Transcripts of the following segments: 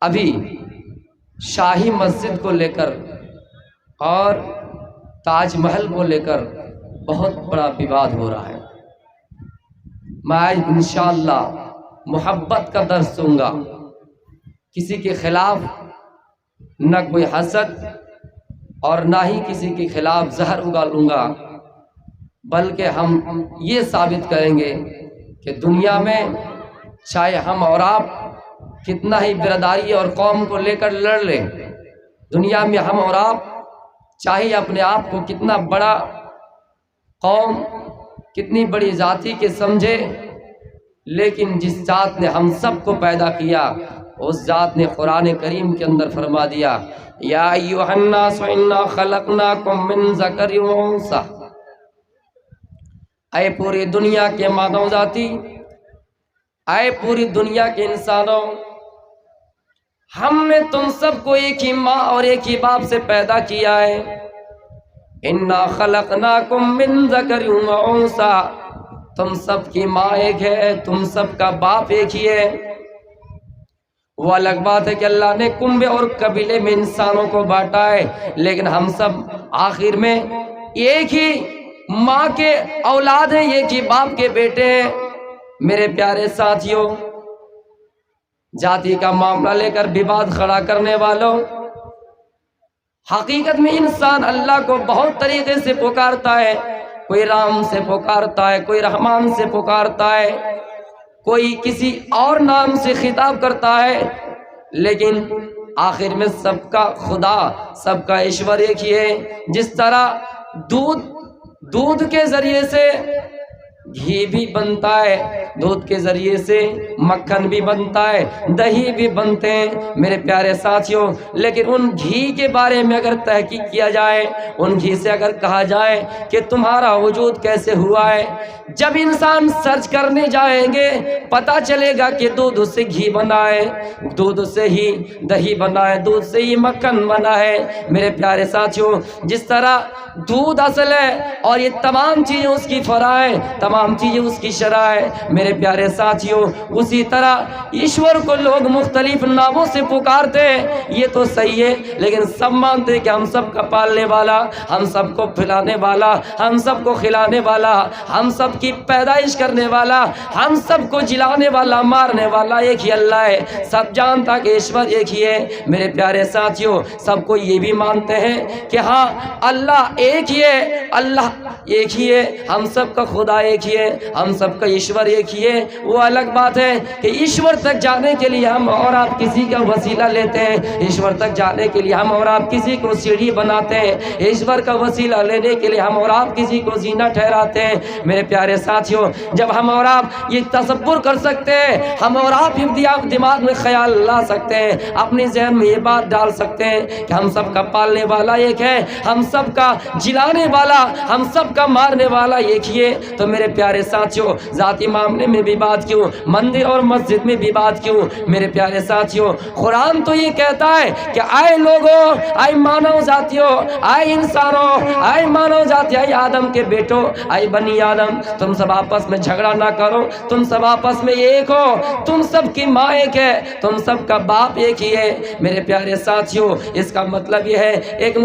ابھی شاہی مسجد کو لے کر اور تاج محل کو لے کر بہت بڑا وواد ہو رہا ہے۔ میں آج انشاءاللہ محبت کا درس دوں گا، کسی کے خلاف نہ کوئی حسد اور نہ ہی کسی کے خلاف زہر اگالوں گا، بلکہ ہم یہ ثابت کریں گے کہ دنیا میں چاہے ہم اور آپ کتنا ہی برادری اور قوم کو لے کر لڑ لیں، دنیا میں ہم اور آپ چاہے اپنے آپ کو کتنا بڑا قوم کتنی بڑی ذاتی کے سمجھے، لیکن جس ذات نے ہم سب کو پیدا کیا اس ذات نے قرآن کریم کے اندر فرما دیا، یا ایھا الناس انا خلقناکم من ذکر و انثی، اے پوری دنیا کے مانو ذاتی، اے پوری دنیا کے انسانوں، ہم نے تم سب کو ایک ہی ماں اور ایک ہی باپ سے پیدا کیا ہے۔ انا خلقناکم من ذکر و انثی، تم سب کی ماں ایک ہے، تم سب کا باپ ایک ہی ہے۔ وہ الگ بات ہے کہ اللہ نے کنبے اور قبیلے میں انسانوں کو بانٹا ہے، لیکن ہم سب آخر میں ایک ہی ماں کے اولاد ہیں، ایک ہی باپ کے بیٹے ہیں۔ میرے پیارے ساتھیوں، ذاتی کا معاملہ لے کر وواد کھڑا کرنے والوں، حقیقت میں انسان اللہ کو بہت طریقے سے پکارتا ہے، کوئی رام سے پکارتا ہے، کوئی رحمان سے پکارتا ہے، کوئی کسی اور نام سے خطاب کرتا ہے، لیکن آخر میں سب کا خدا، سب کا ایشور ایک ہی ہے۔ جس طرح دودھ کے ذریعے سے گھی بھی بنتا ہے، دودھ کے ذریعے سے مکھن بھی بنتا ہے، دہی بھی بنتے ہیں میرے پیارے ساتھیوں، لیکن ان گھی کے بارے میں اگر تحقیق کیا جائے، ان گھی سے اگر کہا جائے کہ تمہارا وجود کیسے ہوا ہے، جب انسان سرچ کرنے جائیں گے پتہ چلے گا کہ دودھ سے گھی بنا ہے، دودھ سے ہی دہی بنا ہے، دودھ سے ہی مکھن بنا ہے۔ میرے پیارے ساتھیوں، جس طرح دودھ اصل ہے اور یہ تمام چیزیں اس کی فرع ہیں، تمام چیزیں اس کی شرع ہے، میرے پیارے ساتھیوں، اسی طرح ایشور کو لوگ مختلف ناموں سے پکارتے ہیں، یہ تو صحیح ہے، لیکن سب مانتے ہیں کہ ہم سب کا پالنے والا، ہم سب کو پھلانے والا، ہم سب کو کھلانے والا، ہم سب کی پیدائش کرنے والا، ہم سب کو جلانے والا، مارنے والا ایک ہی اللہ ہے۔ سب جانتا کہ ایشور ایک ہی ہے۔ میرے پیارے ساتھیوں، سب کو یہ بھی مانتے ہیں کہ ہاں اللہ ایک ہی ہے، اللہ ایک ہی ہے، ہم سب کا خدا ایک ہی ہے، ہم سب کا ایشور ایک ہی ہے۔ وہ الگ بات ہے کہ ایشور تک جانے کے لیے ہم اور آپ کسی کا وسیلہ لیتے ہیں، ایشور تک جانے کے لیے ہم اور آپ کسی کو سیڑھی بناتے ہیں، ایشور کا وسیلہ لینے کے لیے ہم اور آپ کسی کو زینہ ٹھہراتے ہیں۔ میرے پیارے ساتھیوں، جب ہم اور آپ یہ تصور کر سکتے ہیں، ہم اور آپ دماغ میں خیال لا سکتے ہیں، اپنے ذہن میں یہ بات ڈال سکتے ہیں کہ ہم سب کا پالنے والا ایک ہے، ہم سب کا جلانے والا، ہم سب کا مارنے والا ایک ہی ہے، تو میرے پیارے ساتھیوں، ذاتی معاملے میں بھی بات کیوں، مندر اور مسجد میں بھی بات کیوں، میرے پیارے ساتھیوں، قرآن تو یہ کہتا ہے کہ آئے لوگوں، آئے مانو ذاتیوں، آئے انسانوں، آئے مانو ذاتی، آئے آدم کے بیٹوں، آئے بنی آدم، تم سب آپس میں جھگڑا نہ کرو، تم سب آپس میں ایک ہو، تم سب کی ماں ایک ہے، تم سب کا باپ ایک ہی ہے۔ میرے پیارے ساتھیوں، اس کا مطلب یہ ہے ایک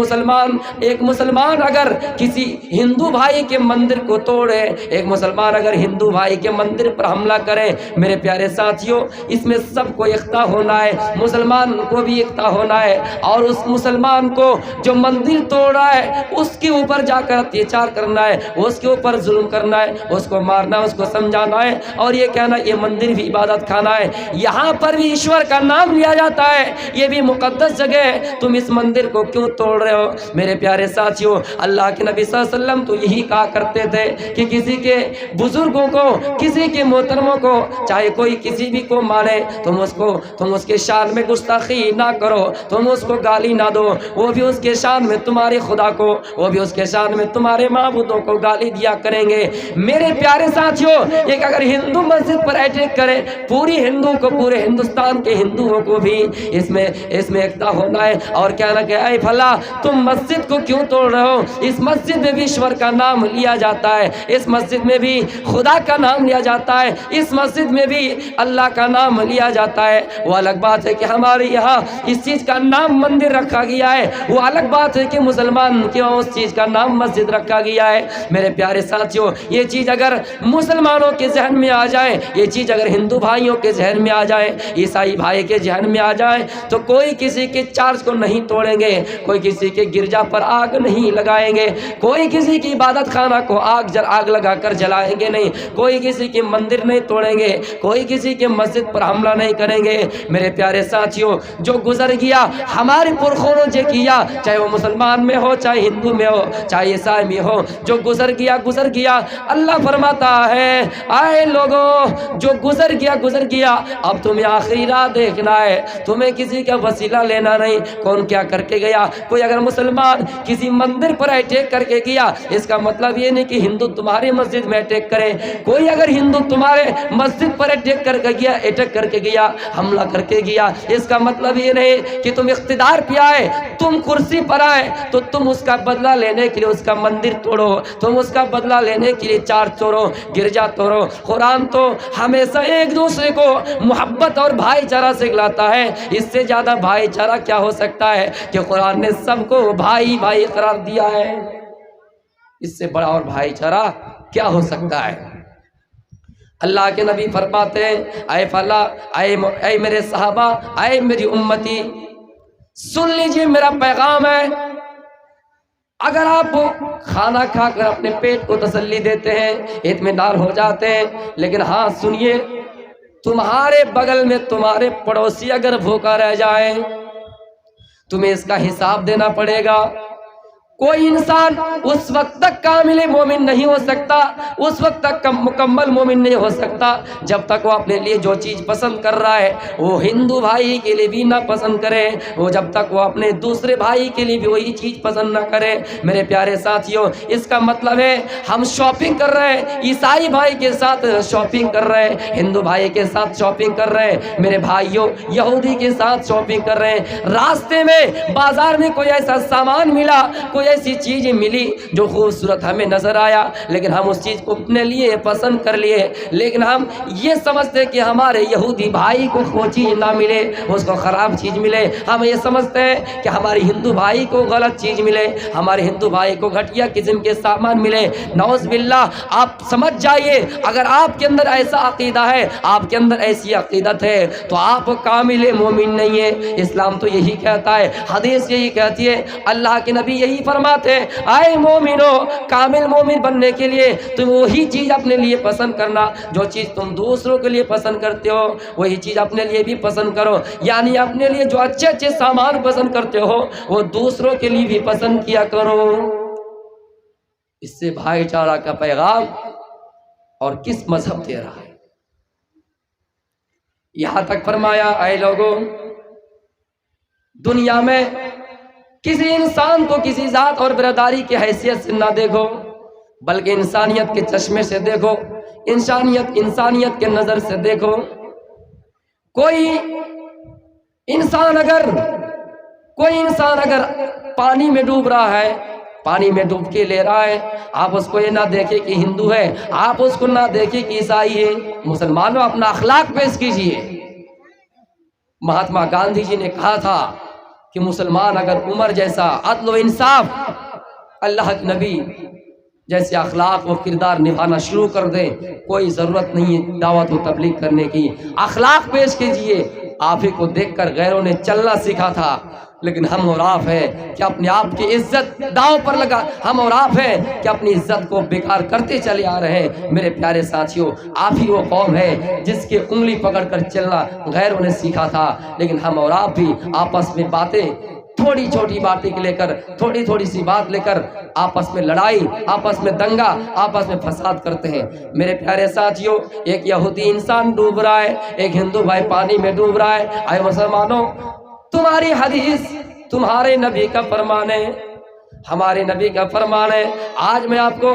مسلمان اگر کسی ہندو بھائی کے مندر کو توڑے، ایک مسلمان اگر ہندو بھائی کے مندر پر حملہ کرے، میرے پیارے ساتھیوں، اس میں سب کو یکتا ہونا ہے، مسلمان کو بھی یکتا ہونا ہے، اور اس مسلمان کو جو مندر توڑ رہا ہے اس کے اوپر جا کر اتیاچار کرنا ہے، اس کے اوپر ظلم کرنا ہے، اس کو مارنا ہے، اس کو سمجھانا ہے، اور یہ کہنا یہ مندر بھی عبادت خانہ ہے، یہاں پر بھی ایشور کا نام لیا جاتا ہے، یہ بھی مقدس جگہ ہے، تم اس مندر کو کیوں توڑ رہے ہو؟ میرے پیارے ساتھیوں، اللہ کے نبی صلی اللہ علیہ وسلم تو یہی کہا کرتے تھے کہ کسی کے بزرگوں کو، کسی کے محترموں کو، چاہے کوئی کسی بھی کو مانے، تم اس کے شان میں گستاخی نہ کرو، تم اس کو گالی نہ دو، وہ بھی اس کے شان میں تمہارے خدا کو، وہ بھی اس کے شان میں تمہارے معبودوں کو گالی دیا کریں گے۔ میرے پیارے ساتھیوں، ایک اگر ہندو مسجد پر اٹیک کرے، پوری ہندو کو، پورے ہندوستان کے ہندوؤں کو بھی اس میں ایکتا ہونا ہے، اور کہنا کہ اے بھلا تم مسجد کو کیوں توڑ رہے ہو؟ اس مسجد میں بھی ایشور کا نام لیا جاتا ہے، اس مسجد میں میں بھی خدا کا نام لیا جاتا ہے، اس مسجد میں بھی اللہ کا نام لیا جاتا ہے۔ وہ الگ بات ہے کہ ہمارے یہاں اس چیز کا نام مندر رکھا گیا ہے، وہ الگ بات ہے کہ مسلمان کیوں اس چیز کا نام مسجد رکھا گیا ہے۔ میرے پیارے ساتھیوں، یہ چیز اگر مسلمانوں کے ذہن میں آ جائے، یہ چیز اگر ہندو بھائیوں کے ذہن میں آ جائے، عیسائی بھائی کے ذہن میں آ جائے، تو کوئی کسی کے چارج کو نہیں توڑیں گے، کوئی کسی کے گرجا پر آگ نہیں لگائیں گے، کوئی کسی کی عبادت خانہ کو آگ لگا کر جلائیں گے نہیں، کوئی کسی کے مندر نہیں توڑیں گے، کوئی کسی کے مسجد پر حملہ نہیں کریں گے۔ میرے پیارے ساتھیوں، جو گزر گیا ہمارے پرخونوں نے کیا، چاہے وہ مسلمان میں ہو، چاہے ہندو میں ہو، چاہے عیسائی میں ہو، جو گزر گیا، اللہ فرماتا ہے آئے لوگوں جو گزر گیا، اب تمہیں آخری راہ دیکھنا ہے، تمہیں کسی کا وسیلہ لینا نہیں، کون کیا کر کے گیا۔ کوئی اگر مسلمان کسی مندر پر اٹیک کر کے گیا، اس کا مطلب یہ نہیں کہ ہندو تمہاری مسجد میں اٹیک کرے۔ کوئی اگر ہندو تمہارے مسجد پر اٹیک کر کے گیا، حملہ کر کے گیا، اس کا مطلب یہ نہیں کہ تم اقتدار پہ آئے، تم کرسی پر آئے تو تم اس کا بدلہ لینے کے لیے اس کا مندر توڑو، تم اس کا بدلہ لینے کے لیے چارج توڑو، گرجا توڑو۔ قرآن تو ہمیشہ ایک دوسرے کو محبت اور بھائی چارہ سکھلاتا ہے۔ اس سے زیادہ بھائی چارہ کیا ہو سکتا ہے کہ قرآن نے سب کو بھائی بھائی قرار دیا ہے، اس سے بڑا اور بھائی چارہ کیا ہو سکتا ہے۔ اللہ کے نبی فرماتے ہیں اے فلاں، اے میرے صحابہ، اے میری امتی، سن لیجئے میرا پیغام ہے۔ اگر آپ کھانا کھا کر اپنے پیٹ کو تسلی دیتے ہیں، اطمینان ہو جاتے ہیں، لیکن ہاں سنیے، تمہارے بغل میں تمہارے پڑوسی اگر بھوکا رہ جائے، تمہیں اس کا حساب دینا پڑے گا۔ کوئی انسان اس وقت تک کامل مومن نہیں ہو سکتا، اس وقت تک مکمل مومن نہیں ہو سکتا جب تک وہ اپنے لیے جو چیز پسند کر رہا ہے وہ ہندو بھائی کے لیے بھی نہ پسند کرے، وہ جب تک وہ اپنے دوسرے بھائی کے لیے بھی وہی چیز پسند نہ کرے۔ میرے پیارے ساتھیوں، اس کا مطلب ہے ہم شاپنگ کر رہے ہیں، عیسائی بھائی کے ساتھ شاپنگ کر رہے ہیں، ہندو بھائی کے ساتھ شاپنگ کر رہے ہیں، میرے بھائیوں یہودی کے ساتھ شاپنگ کر رہے ہیں۔ راستے میں بازار میں کوئی ایسا سامان ملا، کوئی ایسی چیز ملی جو خوبصورت ہمیں نظر آیا، لیکن ہم اس چیز کو اپنے لیے پسند کر لیے، لیکن ہم یہ سمجھتے کہ ہمارے یہودی بھائی کو وہ چیز نہ ملے، اس کو خراب چیز ملے۔ ہم یہ سمجھتے ہیں کہ ہمارے ہندو بھائی کو غلط چیز ملے، ہمارے ہندو بھائی کو گھٹیا قسم کے سامان ملے۔ نعوذ باللہ، آپ سمجھ جائیے، اگر آپ کے اندر ایسا عقیدہ ہے، آپ کے اندر ایسی عقیدت ہے، تو آپ کامل مومن نہیں ہیں۔ اسلام تو یہی کہتا ہے، حدیث یہی کہتی ہے، اللہ کے نبی یہی فرماتے ہیں اے مومنو، کامل مومن بننے کے لیے تم وہی چیز اپنے لیے پسند کرنا جو چیز تم دوسروں کے لیے پسند کرتے ہو، وہی چیز اپنے لیے بھی پسند کرو۔ یعنی اپنے لیے جو اچھے اچھے سامان پسند کرتے ہو وہ دوسروں کے لیے بھی پسند کیا کرو۔ اس سے بھائی چارہ کا پیغام اور کس مذہب دے رہا ہے؟ یہاں تک فرمایا اے لوگوں، دنیا میں کسی انسان کو کسی ذات اور برادری کی حیثیت سے نہ دیکھو، بلکہ انسانیت کے چشمے سے دیکھو، انسانیت کے نظر سے دیکھو۔ کوئی انسان اگر پانی میں ڈوب رہا ہے، پانی میں ڈوب کے لے رہا ہے، آپ اس کو یہ نہ دیکھیں کہ ہندو ہے، آپ اس کو نہ دیکھیں کہ عیسائی ہے۔ مسلمانوں، اپنا اخلاق پیش کیجئے۔ مہاتما گاندھی جی نے کہا تھا کہ مسلمان اگر عمر جیسا عدل و انصاف، اللہ کے نبی جیسے اخلاق و کردار نبھانا شروع کر دیں، کوئی ضرورت نہیں ہے دعوت و تبلیغ کرنے کی۔ اخلاق پیش کیجئے۔ آپ ہی کو دیکھ کر غیروں نے چلنا سیکھا تھا، لیکن ہم اور آپ ہیں کہ اپنے آپ کی عزت داؤں پر لگا، ہم اور آپ ہیں کہ اپنی عزت کو بیکار کرتے چلے آ رہے ہیں۔ میرے پیارے ساتھیوں، آپ ہی وہ قوم ہے جس کی انگلی پکڑ کر چلنا غیروں نے سیکھا تھا، لیکن ہم اور آپ بھی آپس میں باتیں، تھوڑی چھوٹی باتیں لے کر، تھوڑی سی بات لے کر آپس میں لڑائی، آپس میں دنگا، آپس میں فساد کرتے ہیں۔ میرے پیارے ساتھیوں، ایک یہودی انسان ڈوب رہا ہے، ایک ہندو بھائی پانی میں ڈوب رہا ہے۔ اے مسلمانوں، تمہاری حدیث، تمہارے نبی کا فرمان ہے، ہمارے نبی کا فرمان ہے۔ آج میں آپ کو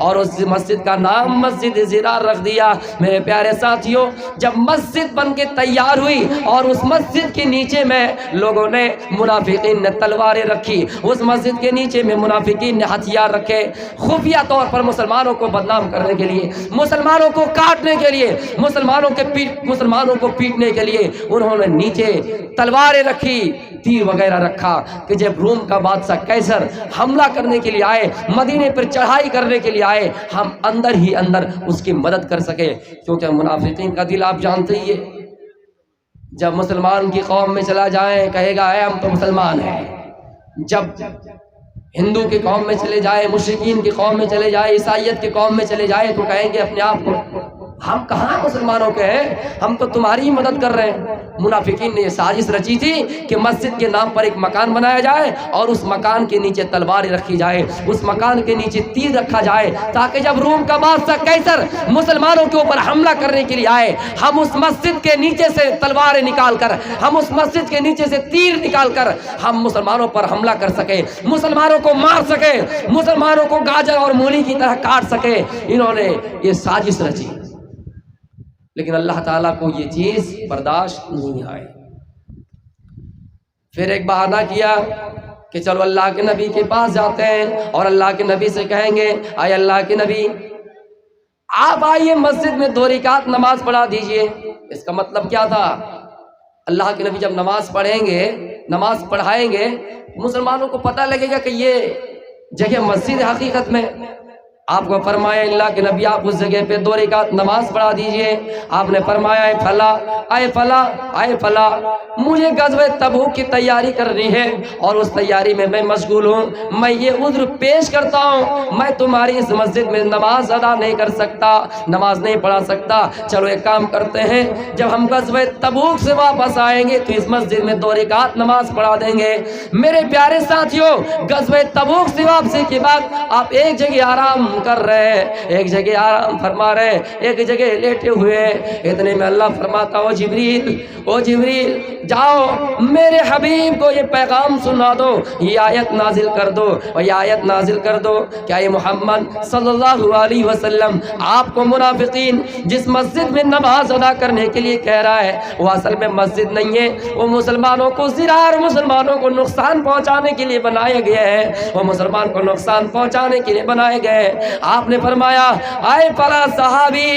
اور اس مسجد کا نام مسجد زرار رکھ دیا۔ میرے پیارے ساتھیوں، جب مسجد بن کے تیار ہوئی اور اس مسجد کے نیچے میں لوگوں نے، منافقین نے تلواریں رکھی، اس مسجد کے نیچے میں منافقین نے ہتھیار رکھے، خفیہ طور پر مسلمانوں کو بدنام کرنے کے لیے، مسلمانوں کو کاٹنے کے لیے، مسلمانوں کو پیٹنے کے لیے انہوں نے نیچے تلواریں رکھی، تیر وغیرہ رکھا کہ جب روم کا بادشاہ قیصر حملہ کرنے کے لیے آئے، مدینے پر چڑھائی کرنے کے لیے آئے، ہم اندر ہی اندر اس کی مدد کر سکے۔ کیونکہ منافقین کا دل آپ جانتے ہی ہیں، جب مسلمان کی قوم میں چلا جائیں کہے گا اے ہم تو مسلمان ہیں، جب ہندو کی قوم میں چلے جائے، مشرکین کی قوم میں چلے جائے، عیسائیت کی قوم میں چلے جائے تو کہیں گے اپنے آپ کو ہم کہاں مسلمانوں کے ہیں، ہم تو تمہاری ہی مدد کر رہے ہیں۔ منافقین نے یہ سازش رچی تھی کہ مسجد کے نام پر ایک مکان بنایا جائے اور اس مکان کے نیچے تلواریں رکھی جائے، اس مکان کے نیچے تیر رکھا جائے، تاکہ جب روم کا بادشاہ قیصر مسلمانوں کے اوپر حملہ کرنے کے لیے آئے، ہم اس مسجد کے نیچے سے تلواریں نکال کر، ہم اس مسجد کے نیچے سے تیر نکال کر ہم مسلمانوں پر حملہ کر سکے، مسلمانوں کو مار سکے، مسلمانوں کو گاجر اور مولی کی طرح کاٹ سکے۔ انہوں نے یہ سازش رچی، لیکن اللہ تعالیٰ کو یہ چیز برداشت نہیں آئی۔ پھر ایک بہانہ کیا کہ چلو اللہ کے نبی کے پاس جاتے ہیں اور اللہ کے نبی سے کہیں گے اے اللہ کے نبی آپ آئیے مسجد میں 2 رکعت نماز پڑھا دیجئے۔ اس کا مطلب کیا تھا؟ اللہ کے نبی جب نماز پڑھیں گے، نماز پڑھائیں گے، مسلمانوں کو پتہ لگے گا کہ یہ جگہ مسجد حقیقت میں۔ آپ کو فرمایا اللہ کے نبی آپ اس جگہ پہ 2 رکعت نماز پڑھا دیجئے۔ آپ نے فرمایا اے فلاں مجھے غزوہ تبوک کی تیاری کرنی ہے اور اس تیاری میں میں مشغول ہوں، میں یہ عذر پیش کرتا ہوں، میں تمہاری اس مسجد میں نماز ادا نہیں کر سکتا، نماز نہیں پڑھا سکتا۔ چلو ایک کام کرتے ہیں، جب ہم غزوہ تبوک سے واپس آئیں گے تو اس مسجد میں 2 رکعت نماز پڑھا دیں گے۔ میرے پیارے ساتھیوں، غزوہ تبوک سے واپسی کے بعد آپ ایک جگہ آرام کر رہے ہیں، ایک جگہ آرام فرما رہے ہیں، ایک جگہ لیٹے ہوئے ہیں، اتنے میں اللہ فرماتا او جبریل جاؤ میرے حبیب کو یہ پیغام سنا دو، یہ آیت نازل کر دو، اور یہ آیت نازل کر دو کہ اے محمد صلی اللہ علیہ وسلم آپ کو منافقین جس مسجد میں نماز ادا کرنے کے لیے کہہ رہا ہے وہ اصل میں مسجد نہیں ہے، وہ مسلمانوں کو زرار، مسلمانوں کو نقصان پہنچانے کے لیے بنائے گئے ہیں، وہ مسلمان کو نقصان پہنچانے کے لیے بنائے گئے ہیں۔ آپ نے فرمایا اے فلاں صحابی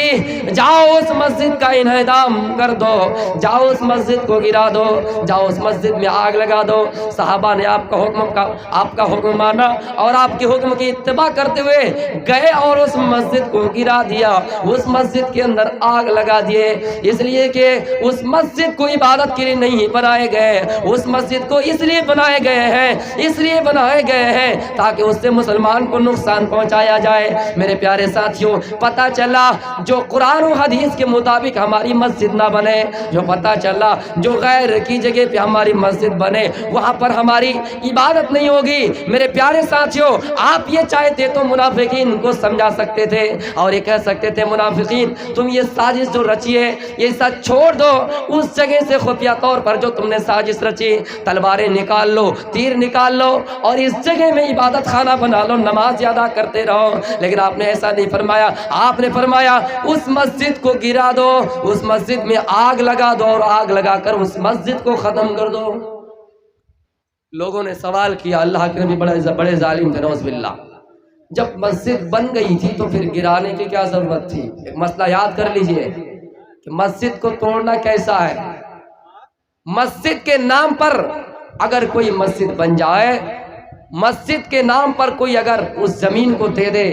جاؤ اس مسجد کا انہدام کر دو، جاؤ اس مسجد کو گرا دو، جاؤ اس مسجد میں آگ لگا دو۔ صحابہ نے آپ کا حکم مانا اور آپ کے حکم کی اتباع کرتے ہوئے گئے اور اس مسجد کو گرا دیا، اس مسجد کے اندر آگ لگا دیے، اس لیے کہ اس مسجد کو عبادت کے لیے نہیں بنائے گئے، اس مسجد کو اس لیے بنائے گئے ہیں تاکہ اس سے مسلمان کو نقصان پہنچایا جائے۔ میرے پیارے ساتھیوں، پتہ چلا جو قرآن و حدیث کے مطابق ہماری مسجد نہ بنے، جو پتہ چلا جو غیر کی جگہ پہ ہماری مسجد بنے وہاں پر ہماری عبادت نہیں ہوگی۔ میرے پیارے ساتھیوں، آپ یہ چاہتے تو منافقین کو سمجھا سکتے تھے اور یہ کہہ سکتے تھے منافقین تم یہ سازش جو رچی ہے یہ سب چھوڑ دو، اس جگہ سے خفیہ طور پر جو تم نے سازش رچی تلواریں نکال لو، تیر نکال لو اور اس جگہ میں عبادت خانہ بنا لو، نماز ادا کرتے رہو۔ لیکن آپ نے ایسا نہیں فرمایا، آپ نے فرمایا اس مسجد کو گرا دو، اس مسجد میں آگ لگا دو اور آگ لگا کر اس مسجد کو ختم کر دو۔ لوگوں نے سوال کیا اللہ کے نبی بڑے ظالم تھے نعوذ باللہ، جب مسجد بن گئی تھی تو پھر گرانے کی کیا ضرورت تھی؟ ایک مسئلہ یاد کر لیجئے کہ مسجد کو توڑنا کیسا ہے۔ مسجد کے نام پر اگر کوئی مسجد بن جائے، مسجد کے نام پر کوئی اگر اس زمین کو دے دے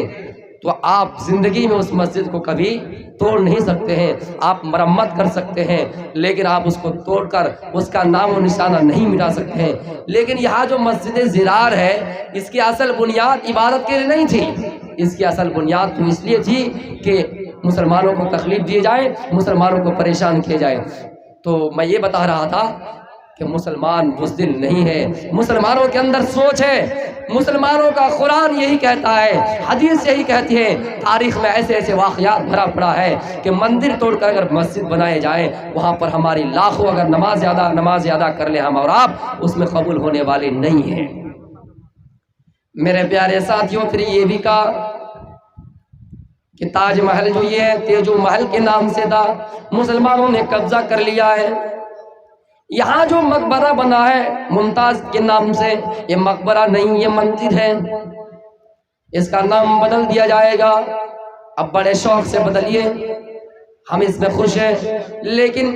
تو آپ زندگی میں اس مسجد کو کبھی توڑ نہیں سکتے ہیں، آپ مرمت کر سکتے ہیں لیکن آپ اس کو توڑ کر اس کا نام و نشانہ نہیں مٹا سکتے ہیں۔ لیکن یہاں جو مسجد زرار ہے اس کی اصل بنیاد عبادت کے لیے نہیں تھی، اس کی اصل بنیاد تو اس لیے تھی کہ مسلمانوں کو تکلیف دی جائے، مسلمانوں کو پریشان کیا جائے۔ تو میں یہ بتا رہا تھا کہ مسلمان بزدل نہیں ہے، مسلمانوں کے اندر سوچ ہے، مسلمانوں کا قرآن یہی کہتا ہے، حدیث یہی کہتی ہے، تاریخ میں ایسے ایسے واقعات بھرا پڑا ہے کہ مندر توڑ کر اگر مسجد بنائے جائیں وہاں پر ہماری لاکھوں اگر نماز ادا کر لیں ہم اور آپ، اس میں قبول ہونے والے نہیں ہیں۔ میرے پیارے ساتھیوں، پھر یہ بھی کہا کہ تاج محل جو یہ تیجو محل کے نام سے تھا، مسلمانوں نے قبضہ کر لیا ہے۔ یہاں جو مقبرہ بنا ہے ممتاز کے نام سے، یہ مقبرہ نہیں، یہ منزل ہے، اس کا نام بدل دیا جائے گا۔ اب بڑے شوق سے بدلیے، ہم اس میں خوش ہیں، لیکن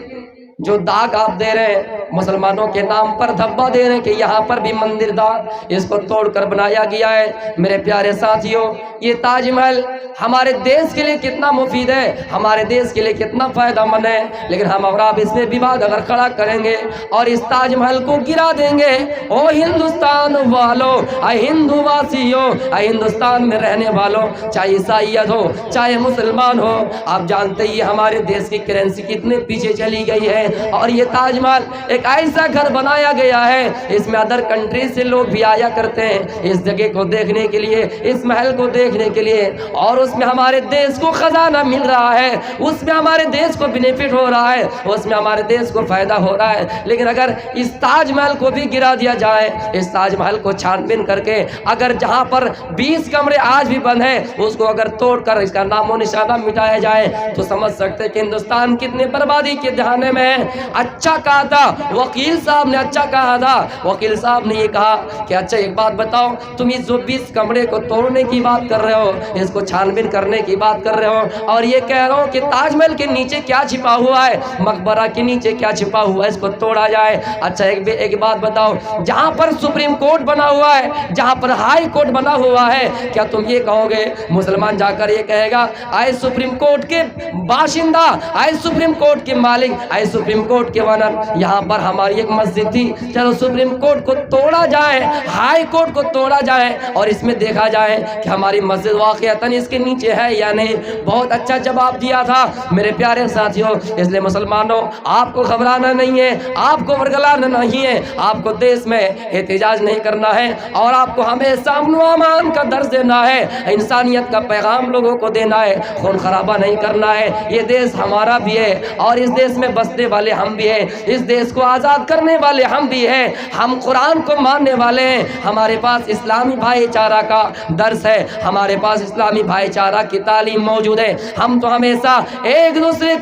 جو داغ آپ دے رہے ہیں مسلمانوں کے نام پر، دھبا دے رہے ہیں کہ یہاں پر بھی مندر تھا، اس کو توڑ کر بنایا گیا ہے۔ میرے پیارے ساتھیوں، یہ تاج محل ہمارے دیش کے لیے کتنا مفید ہے، ہمارے دیش کے لیے کتنا فائدہ مند ہے، لیکن ہم اور آپ اس میں وواد اگر کھڑا کریں گے اور اس تاج محل کو گرا دیں گے، او ہندوستان والوں، اے ہندو واسیوں، اے ہندوستان میں رہنے والوں، چاہے عیسائیت ہو چاہے مسلمان ہو، آپ جانتے ہی ہمارے دیش کی کرنسی کتنے پیچھے چلی گئی ہے۔ اور یہ تاج محل ایک ایسا گھر بنایا گیا ہے، اس میں ادر کنٹری سے لوگ بھی آیا کرتے ہیں اس جگہ کو دیکھنے کے لیے، اس محل کو دیکھنے کے لیے، اور اس میں ہمارے دیش کو خزانہ مل رہا ہے، اس میں ہمارے دیش کو بینیفٹ ہو رہا ہے، اس میں ہمارے دیش کو فائدہ ہو رہا ہے۔ لیکن اگر اس تاج محل کو بھی گرا دیا جائے، اس تاج محل کو چھان بین کر کے اگر جہاں پر 20 کمرے آج بھی بند ہیں اس کو اگر توڑ کر اس کا نام و نشانہ مٹایا جائے تو سمجھ سکتے کہ ہندوستان کتنے بربادی کے دہانے میں ہے۔ اچھا کہا تھا وکیل صاحب نے، اچھا کہا تھا وکیل صاحب نے، یہ کہا کہ اچھا ایک بات بتاؤ، تم اس 20 کمرے کو توڑنے کی بات کر رہے ہو، اس کو چھان بین کرنے کی بات کر رہے ہو، اور یہ کہہ رہا ہو کہ تاج محل کے نیچے کیا چھپا ہوا ہے، مقبرہ کے نیچے کیا چھپا ہوا ہے، اس کو توڑا جائے۔ اچھا ایک بات بتاؤ، جہاں پر سپریم کورٹ بنا ہوا ہے، جہاں پر ہائی کورٹ بنا ہوا ہے، کیا تم یہ کہو گے مسلمان جا کر یہ کہے گا اے سپریم کورٹ کے باشندہ، اے سپریم کورٹ کے مالک، اے سپریم کورٹ کے ونر، یہاں پر ہماری ایک مسجد تھی، چلو سپریم کورٹ کو توڑا جائے، ہائی کورٹ کو توڑا جائے اور اس میں دیکھا جائے کہ ہماری مسجد واقعتاً اس کے نیچے ہے یا نہیں۔ بہت اچھا جواب دیا تھا میرے پیارے ساتھیوں۔ اس لیے مسلمانوں، آپ کو گھبرانا نہیں ہے، آپ کو ورگلانا نہیں ہے، آپ کو دیش میں احتجاج نہیں کرنا ہے، اور آپ کو ہمیشہ امن و امان کا درس دینا ہے، انسانیت کا پیغام لوگوں کو دینا ہے، خون خرابہ نہیں کرنا ہے۔ یہ دیش ہمارا بھی ہے اور اس دیش میں بسنے والے ہم بھی ہیں، اس دیش کو آزاد کرنے والے ہم بھی ہیں، ہم قرآن کو ماننے والے ہیں، ہمارے پاس اسلامی بھائی چارہ کا درس ہے، ہمارے پاس اسلامی بھائی چارہ کی تعلیم موجود ہے۔ ہم تو ہمیشہ ایک دوسرے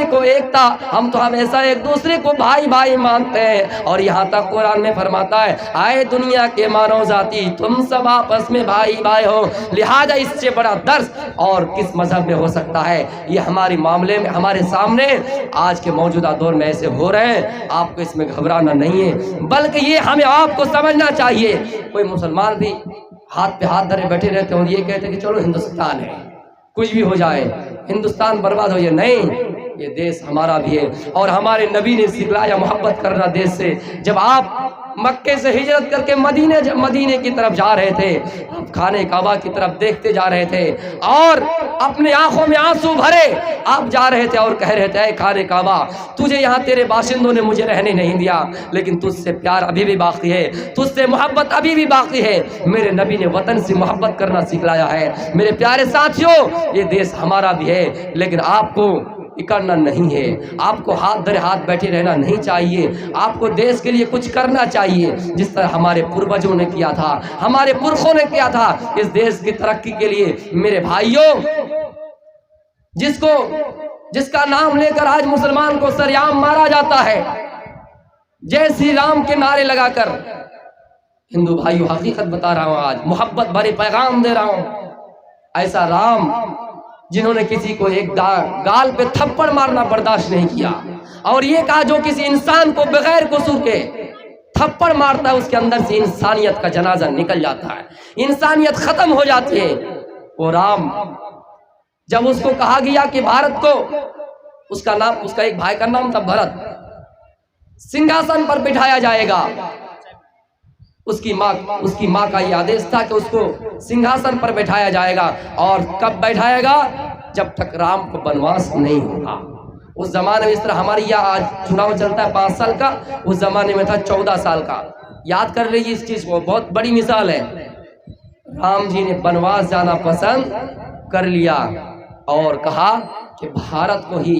کو ایکتا، ہم تو ہمیشہ ایک دوسرے کو بھائی بھائی مانتے ہیں، اور یہاں تک قرآن میں فرماتا ہے آئے دنیا کے مانو ذاتی تم سب آپس میں بھائی بھائی ہو۔ لہذا اس سے بڑا درس اور کس مذہب میں ہو سکتا ہے؟ یہ ہمارے معاملے میں ہمارے سامنے آج کے موجودہ دور میں ایسے ہو رہے ہیں، آپ کو اس میں گھبرانا نہیں ہے، بلکہ یہ ہمیں آپ کو سمجھنا چاہیے۔ کوئی مسلمان بھی ہاتھ پہ ہاتھ دھرے بیٹھے رہتے ہیں اور یہ کہتے ہیں کہ چلو ہندوستان ہے، کچھ بھی ہو جائے، ہندوستان برباد ہو جائے، نہیں، یہ دیش ہمارا بھی ہے، اور ہمارے نبی نے سکھلایا محبت کرنا دیش سے۔ جب آپ مکے سے ہجرت کر کے مدینے کی طرف جا رہے تھے، آپ خانہ کعبہ کی طرف دیکھتے جا رہے تھے اور اپنے آنکھوں میں آنسو بھرے آپ جا رہے تھے اور کہہ رہے تھے اے خانہ کعبہ، تجھے یہاں تیرے باشندوں نے مجھے رہنے نہیں دیا، لیکن تجھ سے پیار ابھی بھی باقی ہے، تجھ سے محبت ابھی بھی باقی ہے۔ میرے نبی نے وطن سے محبت کرنا سکھلایا ہے۔ میرے پیارے ساتھیوں، یہ دیش ہمارا بھی ہے، لیکن آپ کو اکڑنا نہیں ہے، آپ کو ہاتھ دھرے ہاتھ بیٹھے رہنا نہیں چاہیے، آپ کو دیش کے لیے کچھ کرنا چاہیے، جس طرح ہمارے پروجوں نے کیا تھا، ہمارے پرخوں نے کیا تھا اس دیش کی ترقی کے لیے۔ میرے بھائیوں، جس کا نام لے کر آج مسلمان کو سریعام مارا جاتا ہے، جے شری رام کے نعرے لگا کر، ہندو بھائیوں حقیقت بتا رہا ہوں، آج محبت بھرے پیغام دے رہا ہوں، ایسا رام جنہوں نے کسی کو ایک گال پہ تھپڑ مارنا برداشت نہیں کیا، اور یہ کہا جو کسی انسان کو بغیر قصور کے تھپڑ مارتا ہے اس کے اندر سے انسانیت کا جنازہ نکل جاتا ہے، انسانیت ختم ہو جاتی ہے۔ وہ رام، جب اس کو کہا گیا کہ بھارت کو، اس کا ایک بھائی کا نام تھا بھرت، سنگھاسن پر بٹھایا جائے گا، اس کی ماں کا یہ آدیش تھا کہ اس کو سنگھاسن پر بٹھایا جائے گا، اور کب بیٹھائے گا؟ جب تک رام کو بنواس نہیں ہوگا۔ اس زمانے میں اس طرح ہماری یہاں آج چناؤ چلتا ہے 5 سال کا، اس زمانے میں تھا 14 سال کا۔ یاد کر لیجیے اس چیز کو، بہت بڑی مثال ہے۔ رام جی نے بنواس جانا پسند کر لیا اور کہا کہ بھارت کو ہی